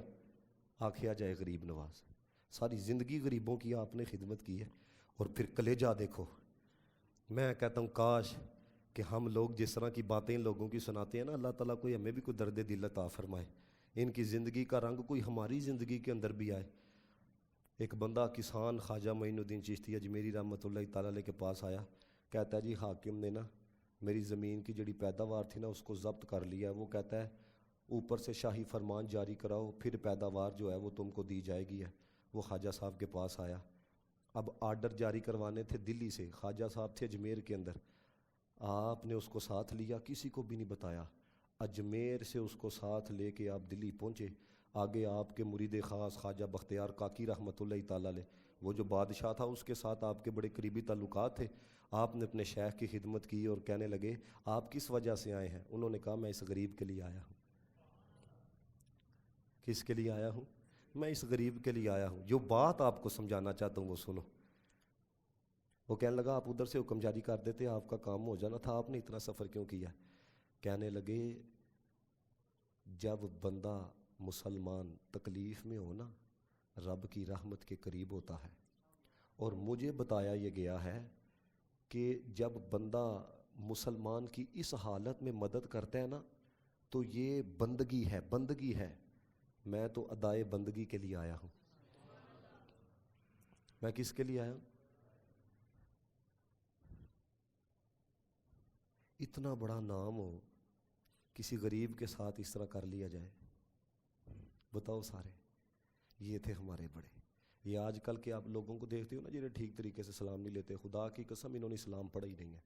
آکھیا جائے غریب نواز. ساری زندگی غریبوں کی آپ نے خدمت کی ہے. اور پھر کلیجہ دیکھو. میں کہتا ہوں کاش کہ ہم لوگ جس طرح کی باتیں ان لوگوں کی سناتے ہیں نا, اللہ تعالیٰ کوئی ہمیں بھی کوئی درد دل عطا فرمائے, ان کی زندگی کا رنگ کوئی ہماری زندگی کے اندر بھی آئے. ایک بندہ کسان خواجہ معین الدین چشتی اجمیری رحمۃ اللہ تعالیٰ علیہ کے پاس آیا, کہتا ہے جی حاکم نے نا میری زمین کی جڑی پیداوار تھی نا اس کو ضبط کر لیا ہے. وہ کہتا ہے اوپر سے شاہی فرمان جاری کراؤ, پھر پیداوار جو ہے وہ تم کو دی جائے گی ہے. وہ خواجہ صاحب کے پاس آیا, اب آرڈر جاری کروانے تھے دلی سے, خواجہ صاحب تھے اجمیر کے اندر. آپ نے اس کو ساتھ لیا, کسی کو بھی نہیں بتایا, اجمیر سے اس کو ساتھ لے کے آپ دلی پہنچے. آگے آپ کے مرید خاص خواجہ بختیار کاکی رحمۃ اللہ تعالیٰ علیہ, وہ جو بادشاہ تھا اس کے ساتھ آپ کے بڑے قریبی تعلقات تھے. آپ نے اپنے شیخ کی خدمت کی اور کہنے لگے آپ کس وجہ سے آئے ہیں؟ انہوں نے کہا میں اس غریب کے لیے آیا ہوں. کس کے لیے آیا ہوں؟ میں اس غریب کے لیے آیا ہوں. جو بات آپ کو سمجھانا چاہتا ہوں وہ سنو. وہ کہنے لگا آپ ادھر سے حکم جاری کر دیتے, آپ کا کام ہو جانا تھا, آپ نے اتنا سفر کیوں کیا؟ کہنے لگے جب بندہ مسلمان تکلیف میں ہو نا, رب کی رحمت کے قریب ہوتا ہے. اور مجھے بتایا یہ گیا ہے کہ جب بندہ مسلمان کی اس حالت میں مدد کرتا ہے نا تو یہ بندگی ہے, بندگی ہے. میں تو ادائے بندگی کے لیے آیا ہوں. میں کس کے لیے آیا ہوں؟ اتنا بڑا نام ہو, کسی غریب کے ساتھ اس طرح کر لیا جائے. بتاؤ سارے, یہ تھے ہمارے بڑے. یہ آج کل کے آپ لوگوں کو دیکھتے ہو نا جنہیں ٹھیک طریقے سے سلام نہیں لیتے, خدا کی قسم انہوں نے اسلام پڑھا ہی نہیں ہے,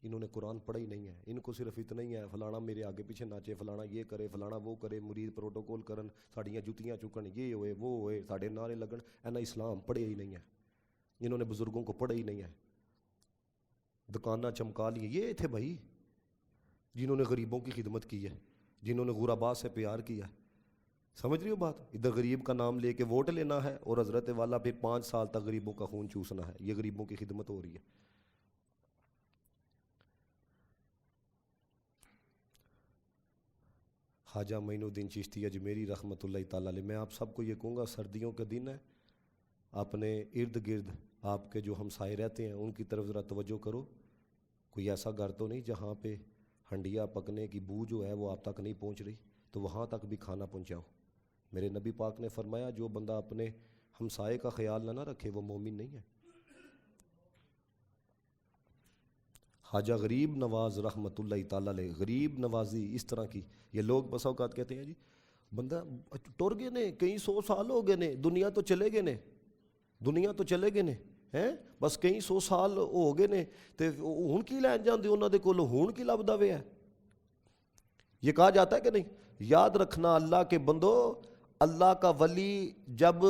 انہوں نے قرآن پڑھا ہی نہیں ہے. ان کو صرف اتنا ہی ہے فلانا میرے آگے پیچھے ناچے, فلانا یہ کرے, فلانا وہ کرے, مرید پروٹوکول کرن, ساڑیاں جتیاں چکن, یہ ہوئے وہ ہوئے, ساڑے نعرے لگن. اینا اسلام پڑھے ہی نہیں ہے, انہوں نے بزرگوں کو پڑھا ہی نہیں ہے. دکانیں چمکا لی. یہ تھے بھائی جنہوں نے غریبوں کی خدمت کی ہے, جنہوں نے غربا سے پیار کیا ہے. سمجھ رہی ہو بات؟ ادھر غریب کا نام لے کے ووٹ لینا ہے اور حضرت والا پھر 5 سال تک غریبوں کا خون چوسنا ہے. یہ غریبوں کی خدمت ہو رہی ہے. خواجہ معین الدین چشتی اجمیری رحمۃ اللہ تعالیٰ علیہ. میں آپ سب کو یہ کہوں گا, سردیوں کے دن ہے, اپنے ارد گرد آپ کے جو ہمسائے رہتے ہیں ان کی طرف ذرا توجہ کرو. کوئی ایسا گھر تو نہیں جہاں پہ ہنڈیا پکنے کی بو جو ہے وہ آپ تک نہیں پہنچ رہی, تو وہاں تک بھی کھانا پہنچاؤ. میرے نبی پاک نے فرمایا جو بندہ اپنے ہمسائے کا خیال نہ رکھے وہ مومن نہیں ہے. خواجہ غریب نواز رحمۃ اللہ تعالیٰ علیہ, غریب نوازی اس طرح کی. یہ لوگ بس اوقات کہتے ہیں جی بندہ ٹر گئے نے, کئی 100 سال ہو گئے نے, دنیا تو چلے گئے نے, دنیا تو چلے گئے نے ہیں, بس کئی 100 سال ہو گئے نے تے ہن کی لین جاندے انہاں دے کول, ہن کی لبدا وے ہے. یہ کہا جاتا ہے کہ نہیں؟ یاد رکھنا اللہ کے بندو, اللہ کا ولی جب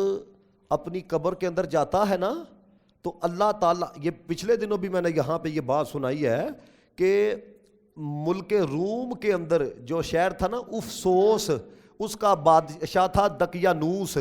اپنی قبر کے اندر جاتا ہے نا تو اللہ تعالیٰ, یہ پچھلے دنوں بھی میں نے یہاں پہ یہ بات سنائی ہے کہ ملک روم کے اندر جو شہر تھا نا افسوس, اس کا بادشاہ تھا دقیانوس.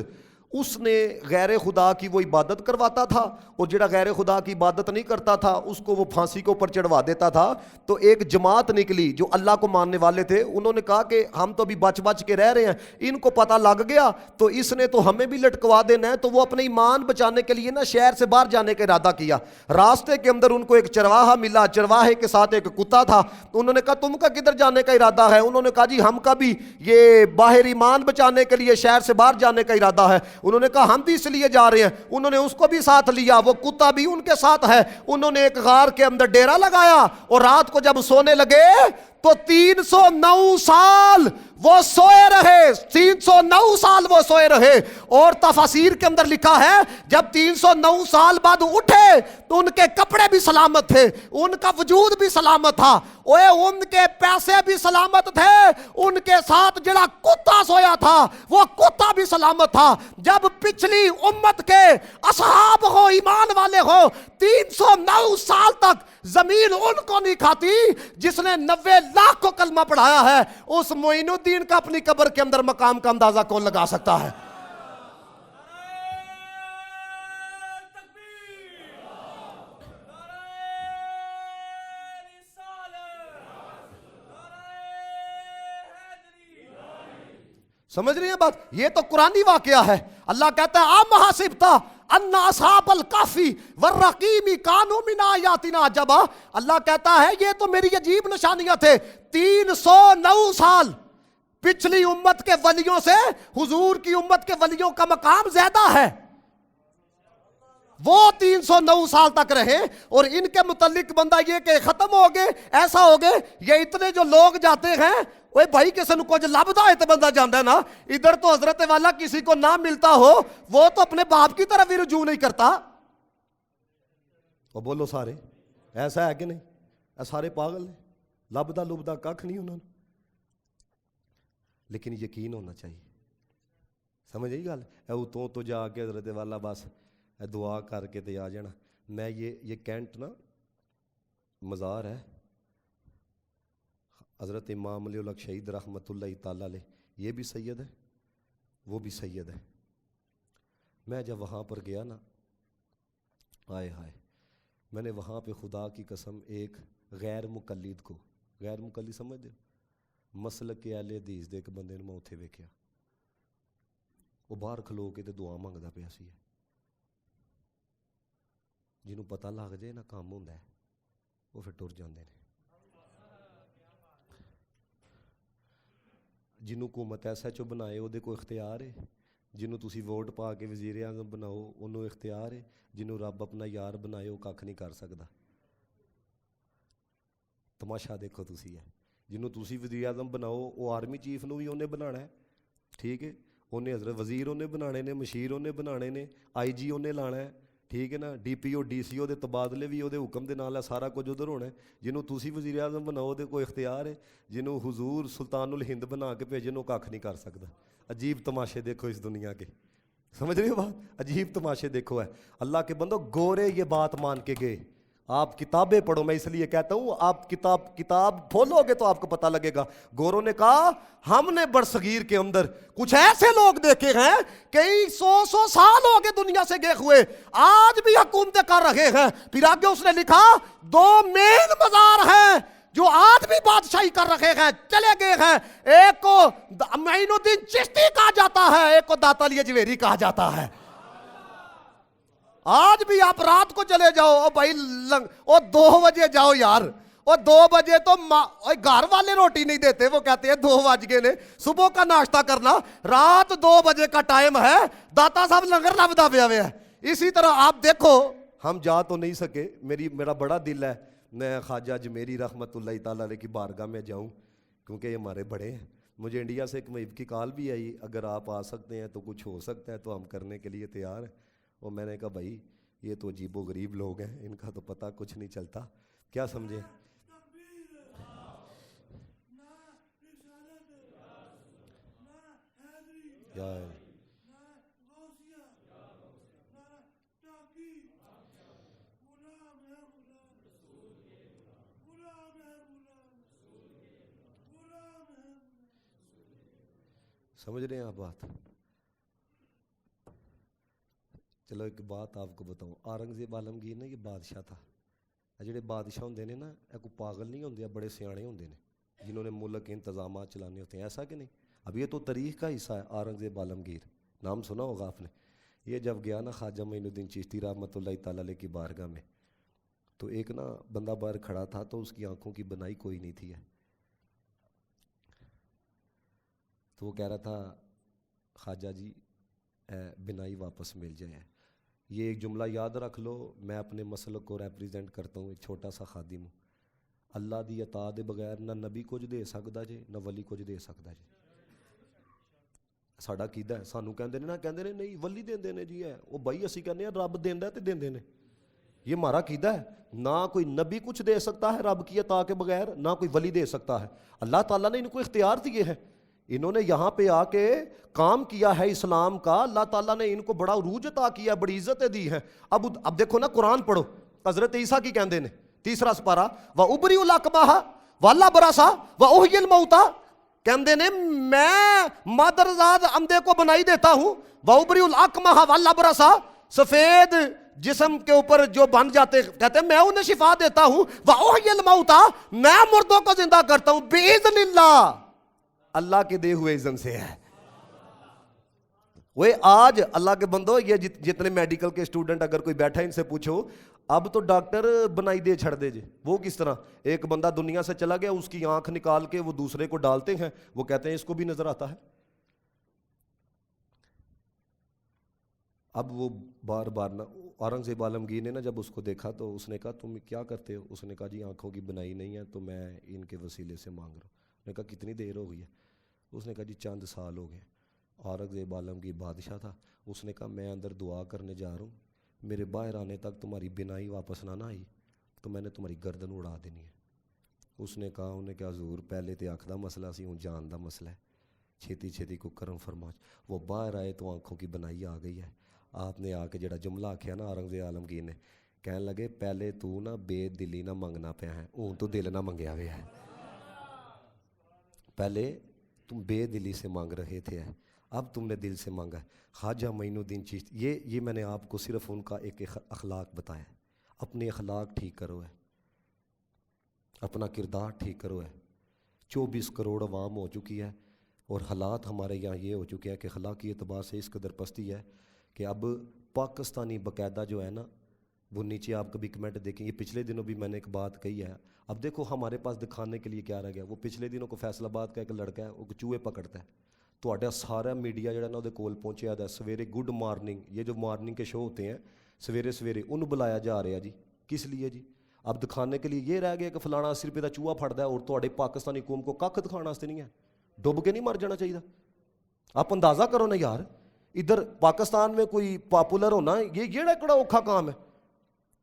اس نے غیر خدا کی وہ عبادت کرواتا تھا, اور جڑا غیر خدا کی عبادت نہیں کرتا تھا اس کو وہ پھانسی کے اوپر چڑھوا دیتا تھا. تو ایک جماعت نکلی جو اللہ کو ماننے والے تھے, انہوں نے کہا کہ ہم تو ابھی بچ بچ کے رہ رہے ہیں, ان کو پتہ لگ گیا تو اس نے تو ہمیں بھی لٹکوا دینا ہے. تو وہ اپنے ایمان بچانے کے لیے نا شہر سے باہر جانے کا ارادہ کیا. راستے کے اندر ان کو ایک چرواہا ملا, چرواہے کے ساتھ ایک کتا تھا. انہوں نے کہا تم کا کدھر جانے کا ارادہ ہے؟ انہوں نے کہا جی ہم کا بھی یہ باہر ایمان بچانے کے لیے شہر سے باہر جانے کا ارادہ ہے. انہوں نے کہا ہم بھی اس لیے جا رہے ہیں. انہوں نے اس کو بھی ساتھ لیا, وہ کتا بھی ان کے ساتھ ہے. انہوں نے ایک غار کے اندر ڈیرا لگایا, اور رات کو جب سونے لگے تو 309 سال وہ سوئے رہے, 309 سال وہ سوئے رہے. اور تفاسیر کے اندر لکھا ہے جب 309 سال بعد اٹھے تو ان کے کپڑے بھی سلامت تھے, ان کا وجود بھی سلامت تھا, ان کے پیسے بھی سلامت تھے, ان کے ساتھ جڑا کتا سویا تھا وہ کتا بھی سلامت تھا. جب پچھلی امت کے اصحاب ہو, ایمان والے ہو, 309 سال تک زمین ان کو نہیں کھاتی جس نے 90 لاکھ کو کلمہ پڑھایا ہے. اس معین الدین کا اپنی قبر کے اندر مقام کا اندازہ کون لگا سکتا ہے؟ سمجھ رہی ہیں بات؟ یہ تو قرآنی واقعہ ہے. اللہ کہتا ہے ام حسبتا ان اصحاب الکافی والرقیم کانوا من آیاتنا عجبا. اللہ کہتا ہے یہ تو میری عجیب نشانیاں تھے. 309 سال پچھلی امت کے ولیوں سے حضور کی امت کے ولیوں کا مقام زیادہ ہے. وہ 309 سال تک رہے, اور ان کے متعلق بندہ یہ کہ ختم ہو گئے, ایسا ہو گئے. یہ اتنے جو لوگ جاتے ہیں, اوے بھائی کسی نے کچھ لبدا ہے تو بندہ جانتا ہے نا. ادھر تو حضرت والا کسی کو نہ ملتا ہو وہ تو اپنے باپ کی طرف بھی رجوع نہیں کرتا. اور بولو سارے ایسا ہے کہ نہیں؟ سارے پاگل ہیں, لبدا لبدا کھ نہیں انہوں نے. لیکن یقین ہونا چاہیے. سمجھ آئی گل؟ تو جا کے حضرت والا بس دعا کر کے تے آ جانا. میں یہ کینٹ نا مزار ہے, حضرت امام علی الحق شہید رحمۃ اللہ تعالیٰ علیہ, یہ بھی سید ہے وہ بھی سید ہے. میں جب وہاں پر گیا نا, آئے ہائے, میں نے وہاں پہ خدا کی قسم ایک غیر مقلد کو, غیر مقلد سمجھ دے, مسلک کے اہل حدیث دے ایک بندے میں اتھے ویکھیا, وہ باہر کھلو کے تے دعا منگدا پیا سی. جنہوں پتہ لگ جائے نا کام ہوندا ہے وہ پھر ٹر جاندے نے. جنہوں حکومت ایس ایچ او بنائے وہ کوئی اختیار ہے, جنہوں تسی ووٹ پا کے وزیر اعظم بناؤ انہوں اختیار ہے, جنہوں رب اپنا یار بنائے وہ کھ نہیں کر سکتا. تماشا دیکھو تسی ہے, جنہوں تسی وزیر اعظم بناؤ وہ آرمی چیف نو بھی انہیں بنانا ہے, ٹھیک ہے, انہیں حضرت وزیر انہیں بنانے نے, مشیر انہیں بنانے نے, آئی جی انہیں لانا ہے, ٹھیک ہے نا, D P O D C او دے تبادلے بھی وہ حکم دے نال ہے, سارا کچھ ادھر ہونا ہے. جنہوں تسی وزیر اعظم بناؤ دے کوئی اختیار ہے, جنہوں حضور سلطان الہند بنا کے بھیجن وہ کھ نہیں کر سکتا. عجیب تماشے دیکھو اس دنیا کے, سمجھ رہی ہو بات؟ عجیب تماشے دیکھو ہے. اللہ کے بندو گورے یہ بات مان کے گئے, آپ کتابیں پڑھو. میں اس لیے کہتا ہوں آپ کتاب کھولو گے تو آپ کو پتہ لگے گا. گوروں نے کہا ہم نے برصغیر کے اندر کچھ ایسے لوگ دیکھے ہیں کئی سو سال ہو گئے دنیا سے گئے ہوئے, آج بھی حکومتیں کر رہے ہیں. پھر آگے اس نے لکھا 2 مین مزار ہیں جو آج بھی بادشاہی کر رہے ہیں, چلے گئے ہیں. ایک کو معین الدین چشتی کہا جاتا ہے, ایک کو داتا علی اجمیری کہا جاتا ہے. آج بھی آپ رات کو چلے جاؤ, او بھائی او 2 بجے جاؤ یار, اور 2 بجے تو گھر والے روٹی نہیں دیتے, وہ کہتے ہیں 2 بج گئے نے, صبح کا ناشتہ کرنا, رات 2 بجے کا ٹائم ہے, داتا صاحب لنگر لبدا پیا ہوا ہے. اسی طرح آپ دیکھو ہم جا تو نہیں سکے, میرا بڑا دل ہے میں خواجہ اجمیری رحمت اللہ تعالیٰ علیہ کی بارگاہ میں جاؤں, کیونکہ یہ ہمارے بڑے ہیں. مجھے انڈیا سے ایک محب کی کال بھی آئی, اگر آپ آ سکتے ہیں تو کچھ ہو سکتا ہے, تو ہم کرنے کے لیے تیار ہیں. اور میں نے کہا بھائی یہ تو عجیب و غریب لوگ ہیں, ان کا تو پتہ کچھ نہیں چلتا, کیا سمجھے. سمجھ رہے ہیں آپ بات. چلو ایک بات آپ کو بتاؤں, اورنگزیب عالمگیر نا یہ بادشاہ تھا. جڑے بادشاہ ہوندے نے نا یہ کوئی پاگل نہیں ہوندے, بڑے سیانے ہوندے نے جنہوں نے ملک کے انتظامات چلانے ہوتے ہیں, ایسا کہ نہیں. اب یہ تو تاریخ کا حصہ ہے. اورنگزیب عالمگیر نام سنا ہوگا آپ نے. یہ جب گیا نا خواجہ معین الدین چشتی رحمۃ اللہ تعالیٰ علیہ کی بارگاہ میں, تو ایک نا بندہ باہر کھڑا تھا, تو اس کی آنکھوں کی بنائی کوئی نہیں تھی. تو وہ کہہ رہا تھا خواجہ جی بنائی واپس مل جائے. یہ ایک جملہ یاد رکھ لو, میں اپنے مسلک کو ریپریزنٹ کرتا ہوں, ایک چھوٹا سا خادم ہوں. اللہ دی عطا دے بغیر نہ نبی کچھ دے سکدا جے نہ ولی کچھ دے سکدا جے. ساڈا عقیدہ ہے. سانوں کہندے نے نا, کہندے نے نہیں ولی دیندے نے جی, ہے وہ بھائی اسی کہنے ہیں رب دیندا تے دیندے نے. یہ ہمارا عقیدہ ہے. نہ کوئی نبی کچھ دے سکتا ہے رب کی عطا کے بغیر, نہ کوئی ولی دے سکتا ہے. اللہ تعالیٰ نے ان کو اختیار دیے ہیں, انہوں نے یہاں پہ آ کے کام کیا ہے اسلام کا. اللہ تعالیٰ نے ان کو بڑا عروج عطا کیا, بڑی عزتیں دی ہیں. اب دیکھو نا قرآن پڑھو, حضرت عیسیٰ کی کہندے نے 3 سپارہ وَأُبْرِئُ الْأَكْمَحَ وَالْأَبْرَصَ وَأُحْيِي الْمَوْتَى, کہندے نے میں مادرزاد اندھے کو بنائی دیتا ہوں. وَأُبْرِئُ الْأَكْمَحَ وَالْأَبْرَصَ, سفید جسم کے اوپر جو بن جاتے کہتے ہیں میں انہیں شفا دیتا ہوں. وَأُحْيِي الْمَوْتَى, میں مردوں کو زندہ کرتا ہوں بِإِذْنِ اللَّهِ, اللہ کے دے ہوئے اذن سے ہے. وہ آج اللہ کے بندو, یہ جتنے میڈیکل کے اسٹوڈنٹ اگر کوئی بیٹھا ان سے پوچھو اب تو ڈاکٹر بنائی دے چھڑ دے جے. وہ کس طرح, ایک بندہ دنیا سے چلا گیا, اس کی آنکھ نکال کے وہ دوسرے کو ڈالتے ہیں, وہ کہتے ہیں اس کو بھی نظر آتا ہے. اب وہ بار بار نا اورنگزیب عالمگیر نے نا جب اس کو دیکھا تو اس نے کہا تم کیا کرتے ہو. اس نے کہا جی آنکھوں کی بنائی نہیں ہے تو میں ان کے وسیلے سے مانگ رہا ہوں. نے کہا کتنی دیر ہو گئی ہے. اس نے کہا جی چند سال ہو گئے. اورنگزیب عالمگیر بادشاہ تھا. اس نے کہا میں اندر دعا کرنے جا رہا ہوں, میرے باہر آنے تک تمہاری بنائی واپس نہ آئی تو میں نے تمہاری گردن اڑا دینی ہے. اس نے کہا, انہیں کہا حضور پہلے تو آنکھ دا مسئلہ سی, ہوں جان دا مسئلہ ہے, چھیتی چھیتی کو کرم فرما. وہ باہر آئے تو آنکھوں کی بنائی آ گئی ہے. آپ نے آ کے جڑا جملہ آکھیا نا اورنگزیب عالمگیر نے, کہنے لگے پہلے تو نا بے دلی نہ منگنا پیا ہے, ہوں تو دل نہ منگیا ہوا ہے. پہلے تم بے دلی سے مانگ رہے تھے, اب تم نے دل سے مانگا ہے. خواجہ معین الدین چشتی, یہ میں نے آپ کو صرف ان کا ایک اخلاق بتایا. اپنے اخلاق ٹھیک کرو ہے, اپنا کردار ٹھیک کرو ہے. 24 کروڑ عوام ہو چکی ہے اور حالات ہمارے یہاں یہ ہو چکے ہیں کہ اخلاقی اعتبار سے اس قدر پستی ہے کہ اب پاکستانی باقاعدہ جو ہے نا, وہ نیچے آپ کبھی کمنٹ دیکھیں. یہ پچھلے دنوں بھی میں نے ایک بات کہی ہے. اب دیکھو ہمارے پاس دکھانے کے لیے کیا رہ گیا. وہ پچھلے دنوں کو فیصل آباد کا ایک لڑکا ہے, وہ چوہے پکڑتا ہے. تو سارا میڈیا جڑا نا وہ کول پہنچیا ہے. سویرے گڈ مارننگ, یہ جو مارننگ کے شو ہوتے ہیں سویرے سویرے, انہوں بلایا جا رہا جی. کس لیے جی؟ اب دکھانے کے لیے یہ رہ گیا کہ فلانا 80 روپے کا چوہا پھڑتا ہے, اور تو پاکستانی قوم کو کھ دکھانا واسطے نہیں ہے. ڈب کے نہیں مر جانا چاہیے. آپ اندازہ کرو نا یار, ادھر پاکستان میں کوئی پاپولر ہونا یہ جڑا کڑا اوکھا کام ہے.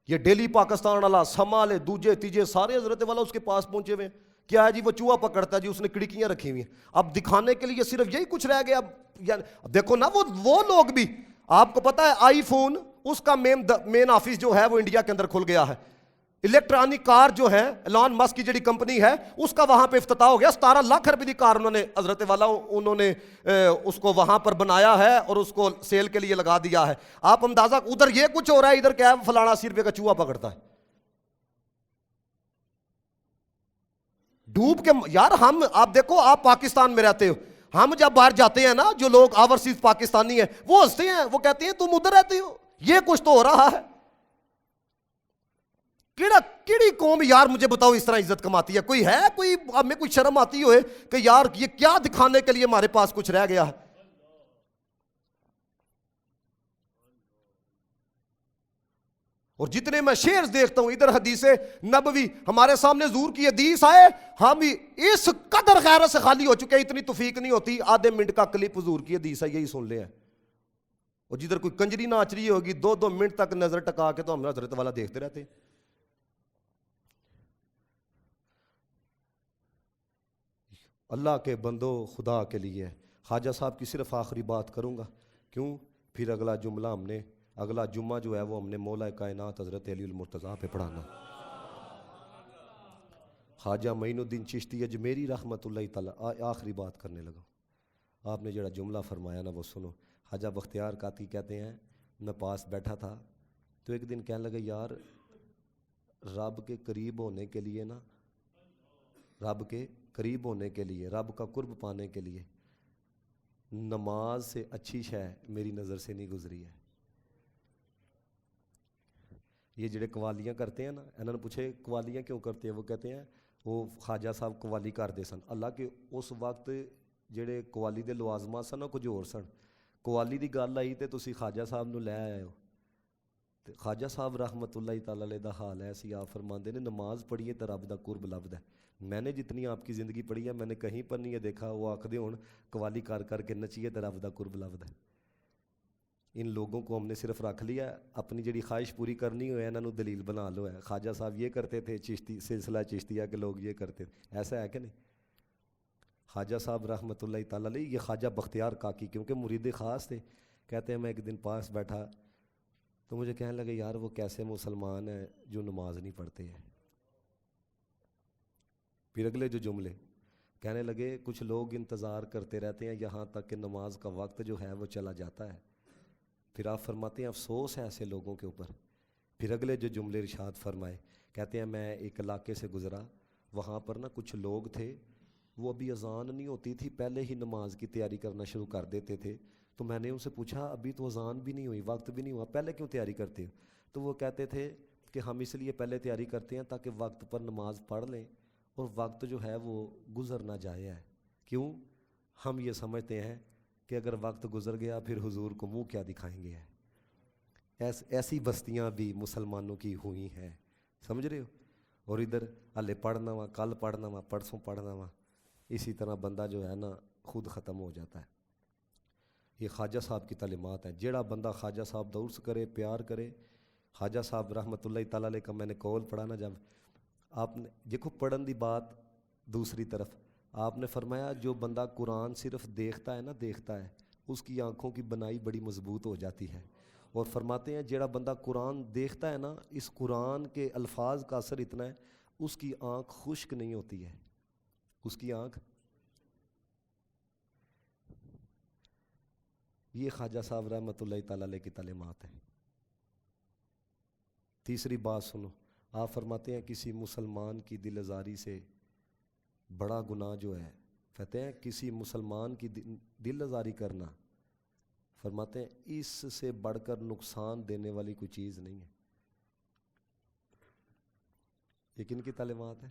یہ ڈیلی پاکستان والا سمالے دوجے تیجے سارے حضرت والا اس کے پاس پہنچے ہوئے. کیا ہے جی, وہ چوہا پکڑتا ہے جی, اس نے کھڑکیاں رکھی ہوئی ہیں. اب دکھانے کے لیے صرف یہی کچھ رہ گیا. اب دیکھو نا وہ لوگ بھی, آپ کو پتا ہے آئی فون اس کا مین آفس جو ہے وہ انڈیا کے اندر کھل گیا ہے. الیکٹرانک کار جو ہے ایلان مسک کی جڑی کمپنی ہے اس کا وہاں پہ افتتاح ہو گیا. 17 لاکھ روپے کی کار انہوں نے حضرت والا انہوں نے اس کو وہاں پر بنایا ہے اور اس کو سیل کے لیے لگا دیا ہے. آپ اندازہ, ادھر یہ کچھ ہو رہا ہے, ادھر کیا ہے, فلانا 80 روپے کا چوہا پکڑتا ہے. ڈوب کے یار ہم, آپ دیکھو آپ پاکستان میں رہتے ہو, ہم جب باہر جاتے ہیں نا, جو لوگ اوورسیز پاکستانی ہیں وہ ہنستے ہیں, وہ کہتے ہیں تم ادھر رہتے ہو, یہ کچھ تو ہو رہا ہے. کیڑی قوم یار مجھے بتاؤ اس طرح عزت کماتی ہے؟ کوئی ہے, کوئی ہمیں کوئی شرم آتی ہوئے کہ یار یہ کیا دکھانے کے لیے ہمارے پاس کچھ رہ گیا ہے؟ اور جتنے میں شیئرز دیکھتا ہوں ادھر حدیث نبوی ہمارے سامنے ظہور کی حدیث آئے, ہم اس قدر غیرت سے خالی ہو چکے, اتنی توفیق نہیں ہوتی آدھے منٹ کا کلپ حضور کی حدیث ہے یہی سن لے ہیں. اور جدھر کوئی کنجری ناچ رہی ہوگی 2-2 منٹ تک نظر ٹکا کے تو ہم حضرت والا دیکھتے رہتے ہیں. اللہ کے بندو خدا کے لیے خواجہ صاحب کی صرف آخری بات کروں گا, کیوں پھر اگلا جملہ ہم نے, اگلا جمعہ جو ہے وہ ہم نے مولا کائنات حضرت علی المرتضیٰ پہ پڑھانا. خواجہ معین الدین چشتی اجمیری رحمۃ اللہ تعالی, آخری بات کرنے لگا. آپ نے جڑا جملہ فرمایا نا وہ سنو. خواجہ بختیار کاتی کہتے ہیں میں پاس بیٹھا تھا تو ایک دن کہنے لگا یار رب کے قریب ہونے کے لیے نا, رب کے قریب ہونے کے لیے, رب کا قرب پانے کے لیے نماز سے اچھی شے میری نظر سے نہیں گزری ہے. یہ جڑے قوالیاں کرتے ہیں نا, انہوں نے پوچھے قوالیاں کیوں کرتے ہیں, وہ کہتے ہیں وہ خواجہ صاحب قوالی کرتے سن. اللہ کے اس وقت جڑے قوالی دے لوازمات سن کچھ اور سن. قوالی دی گل آئی تے تسی خواجہ صاحب نو لے آئے ہو. تے خواجہ صاحب رحمت اللہ تعالی علیہ دا حال ہے سی, آپ فرماندے نے نماز پڑھیے تے رب دا قرب لبدا ہے. میں نے جتنی آپ کی زندگی پڑھی ہے میں نے کہیں پر نہیں یہ دیکھا وہ آکھدے ہون قوالی کر کر کے نچیے تے رب دا قرب لبدا ہے. ان لوگوں کو ہم نے صرف رکھ لیا, اپنی جڑی خواہش پوری کرنی ہوئے انہوں نے دلیل بنا لو ہے. خواجہ صاحب یہ کرتے تھے, چشتی سلسلہ چشتیہ کے لوگ یہ کرتے تھے, ایسا ہے کہ نہیں؟ خواجہ صاحب رحمۃ اللہ تعالیٰ علیہ, یہ خواجہ بختیار کاکی کیونکہ مرید خاص تھے, کہتے ہیں میں ایک دن پاس بیٹھا تو مجھے کہنے لگے یار وہ کیسے مسلمان ہیں جو نماز نہیں پڑھتے ہیں. پھر اگلے جو جملے کہنے لگے کچھ لوگ انتظار کرتے رہتے ہیں یہاں تک کہ نماز کا وقت جو ہے وہ چلا جاتا ہے. پھر آپ فرماتے ہیں افسوس ہے ایسے لوگوں کے اوپر. پھر اگلے جو جملے ارشاد فرمائے, کہتے ہیں میں ایک علاقے سے گزرا, وہاں پر نا کچھ لوگ تھے وہ ابھی اذان نہیں ہوتی تھی پہلے ہی نماز کی تیاری کرنا شروع کر دیتے تھے. تو میں نے ان سے پوچھا ابھی تو اذان بھی نہیں ہوئی, وقت بھی نہیں ہوا, پہلے کیوں تیاری کرتے ہو؟ تو وہ کہتے تھے کہ ہم اس لیے پہلے تیاری کرتے ہیں تاکہ وقت پر نماز پڑھ لیں اور وقت جو ہے وہ گزر نہ جائے ہے. کیوں؟ ہم یہ سمجھتے ہیں کہ اگر وقت گزر گیا پھر حضور کو منہ کیا دکھائیں گے. ایسی بستیاں بھی مسلمانوں کی ہوئی ہیں, سمجھ رہے ہو؟ اور ادھر ہلے پڑھنا وا, کل پڑھنا وا, پرسوں پڑھنا وا, اسی طرح بندہ جو ہے نا خود ختم ہو جاتا ہے. یہ خواجہ صاحب کی تعلیمات ہیں. جیڑا بندہ خواجہ صاحب دا عرس کرے, پیار کرے, خواجہ صاحب رحمۃ اللہ تعالیٰ علیہ کا میں نے قول پڑھا نا, جب آپ نے دیکھو پڑھن دی بات دوسری طرف آپ نے فرمایا جو بندہ قرآن صرف دیکھتا ہے نا, دیکھتا ہے, اس کی آنکھوں کی بنائی بڑی مضبوط ہو جاتی ہے. اور فرماتے ہیں جیڑا بندہ قرآن دیکھتا ہے نا, اس قرآن کے الفاظ کا اثر اتنا ہے اس کی آنکھ خشک نہیں ہوتی ہے, اس کی آنکھ. یہ خواجہ صاحب رحمۃ اللہ تعالیٰ علیہ کی تعلیمات ہیں. تیسری بات سنو, آپ فرماتے ہیں کسی مسلمان کی دل آزاری سے بڑا گناہ جو ہے, کہتے ہیں کسی مسلمان کی دل آزاری کرنا, فرماتے ہیں اس سے بڑھ کر نقصان دینے والی کوئی چیز نہیں ہے. یہ کن کی تعلیمات ہے؟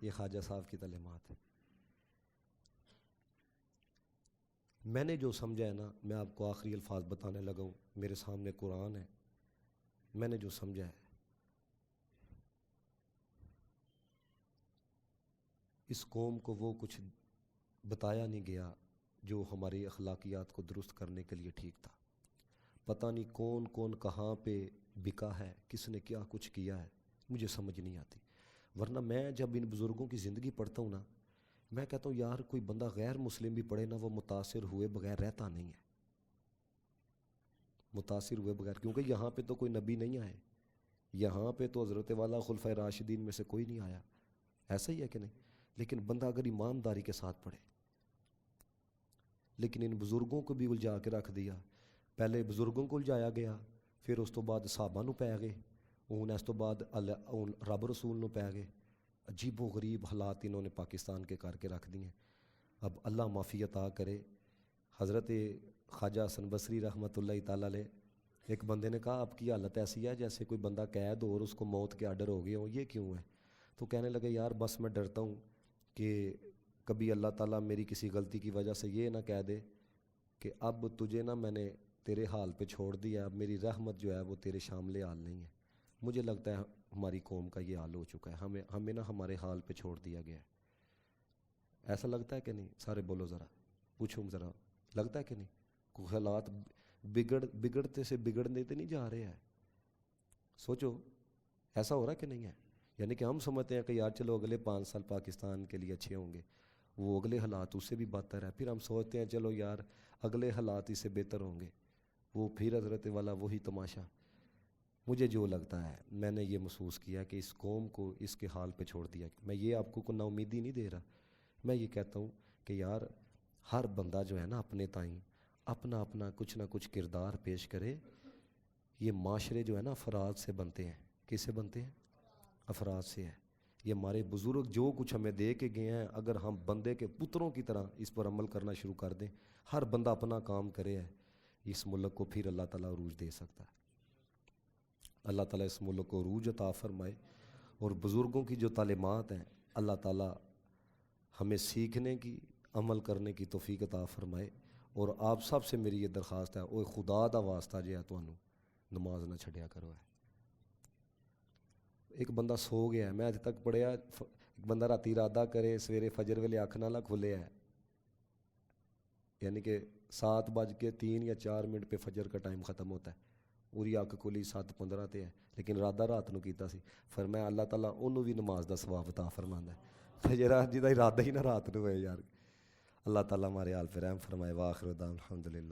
یہ خواجہ صاحب کی تعلیمات ہے. میں نے جو سمجھا ہے نا, میں آپ کو آخری الفاظ بتانے لگا ہوں, میرے سامنے قرآن ہے, میں نے جو سمجھا ہے اس قوم کو وہ کچھ بتایا نہیں گیا جو ہماری اخلاقیات کو درست کرنے کے لیے ٹھیک تھا. پتہ نہیں کون کون کہاں پہ بکا ہے, کس نے کیا کچھ کیا ہے, مجھے سمجھ نہیں آتی. ورنہ میں جب ان بزرگوں کی زندگی پڑھتا ہوں نا, میں کہتا ہوں یار کوئی بندہ غیر مسلم بھی پڑھے نا, وہ متاثر ہوئے بغیر رہتا نہیں ہے, متاثر ہوئے بغیر, کیونکہ یہاں پہ تو کوئی نبی نہیں آئے, یہاں پہ تو حضرت والا خلفۂ راشدین میں سے کوئی نہیں آیا، ایسا ہی ہے کہ نہیں؟ لیکن بندہ اگر ایمانداری کے ساتھ پڑھے، لیکن ان بزرگوں کو بھی الجھا کے رکھ دیا. پہلے بزرگوں کو الجھایا گیا، پھر اس تو بعد صحابہ نو پی گئے، ہوں اس تو بعد رب رسول نو پی گئے. عجیب و غریب حالات انہوں نے پاکستان کے کر کے رکھ دیے. اب اللہ معافی عطا کرے. حضرت خواجہ حسن بصری رحمۃ اللہ تعالیٰ علیہ، ایک بندے نے کہا آپ کی حالت ایسی ہے جیسے کوئی بندہ قید ہو اور اس کو موت کے آرڈر ہو گئے ہوں، یہ کیوں ہے؟ تو کہنے لگے یار بس میں ڈرتا ہوں کہ کبھی اللہ تعالیٰ میری کسی غلطی کی وجہ سے یہ نہ کہہ دے کہ اب تجھے نا میں نے تیرے حال پہ چھوڑ دیا، اب میری رحمت جو ہے وہ تیرے شامل حال نہیں ہے. مجھے لگتا ہے ہماری قوم کا یہ حال ہو چکا ہے، ہمیں نا ہمارے حال پہ چھوڑ دیا گیا ہے. ایسا لگتا ہے کہ نہیں؟ سارے بولو ذرا، پوچھو ذرا، لگتا ہے کہ نہیں؟ کوئی حالات بگڑتے سے بگڑنے تو نہیں جا رہے ہیں؟ سوچو ایسا ہو رہا ہے کہ نہیں ہے؟ یعنی کہ ہم سمجھتے ہیں کہ یار چلو اگلے 5 سال پاکستان کے لیے اچھے ہوں گے، وہ اگلے حالات اس سے بھی بدتر ہے. پھر ہم سوچتے ہیں چلو یار اگلے حالات اس سے بہتر ہوں گے، وہ پھر حضرت والا وہی تماشا. مجھے جو لگتا ہے، میں نے یہ محسوس کیا کہ اس قوم کو اس کے حال پہ چھوڑ دیا. میں یہ آپ کو نا امیدی نہیں دے رہا، میں یہ کہتا ہوں کہ یار ہر بندہ جو ہے نا اپنے تائیں اپنا اپنا کچھ نہ کچھ کردار پیش کرے. یہ معاشرے جو ہے نا افراد سے بنتے ہیں. کس سے بنتے ہیں؟ افراد سے ہے. یہ ہمارے بزرگ جو کچھ ہمیں دے کے گئے ہیں، اگر ہم بندے کے پتروں کی طرح اس پر عمل کرنا شروع کر دیں، ہر بندہ اپنا کام کرے ہے، اس ملک کو پھر اللہ تعالیٰ عروج دے سکتا ہے. اللہ تعالیٰ اس ملک کو عروج عطا فرمائے، اور بزرگوں کی جو تعلیمات ہیں اللہ تعالیٰ ہمیں سیکھنے کی، عمل کرنے کی توفیق عطا فرمائے. اور آپ سب سے میری یہ درخواست ہے، اوے خدا دا واسطہ جو ہے تانوں نماز نہ چھڈیا کرو. ہے ایک بندہ سو گیا ہے، میں اج تک پڑھیا ایک بندہ راتی ارادہ کرے سویرے فجر ویلے اکھ نہ کھلے ہے، یعنی کہ 7:03 یا 4 پہ فجر کا ٹائم ختم ہوتا ہے، پوری اکھ کھلی 7:15 تے ہے، لیکن ارادہ رات نو کیتا سی. فرمایا اللہ تعالیٰ انہوں بھی نماز دا ثواب عطا فرماندا ہے جڑا جہدا ارادہ ہی نہ رات نو ہوئے. یار اللہ تعالیٰ ہمارے حال پہ رحم فرمائے. واخر دعوانا الحمدللہ.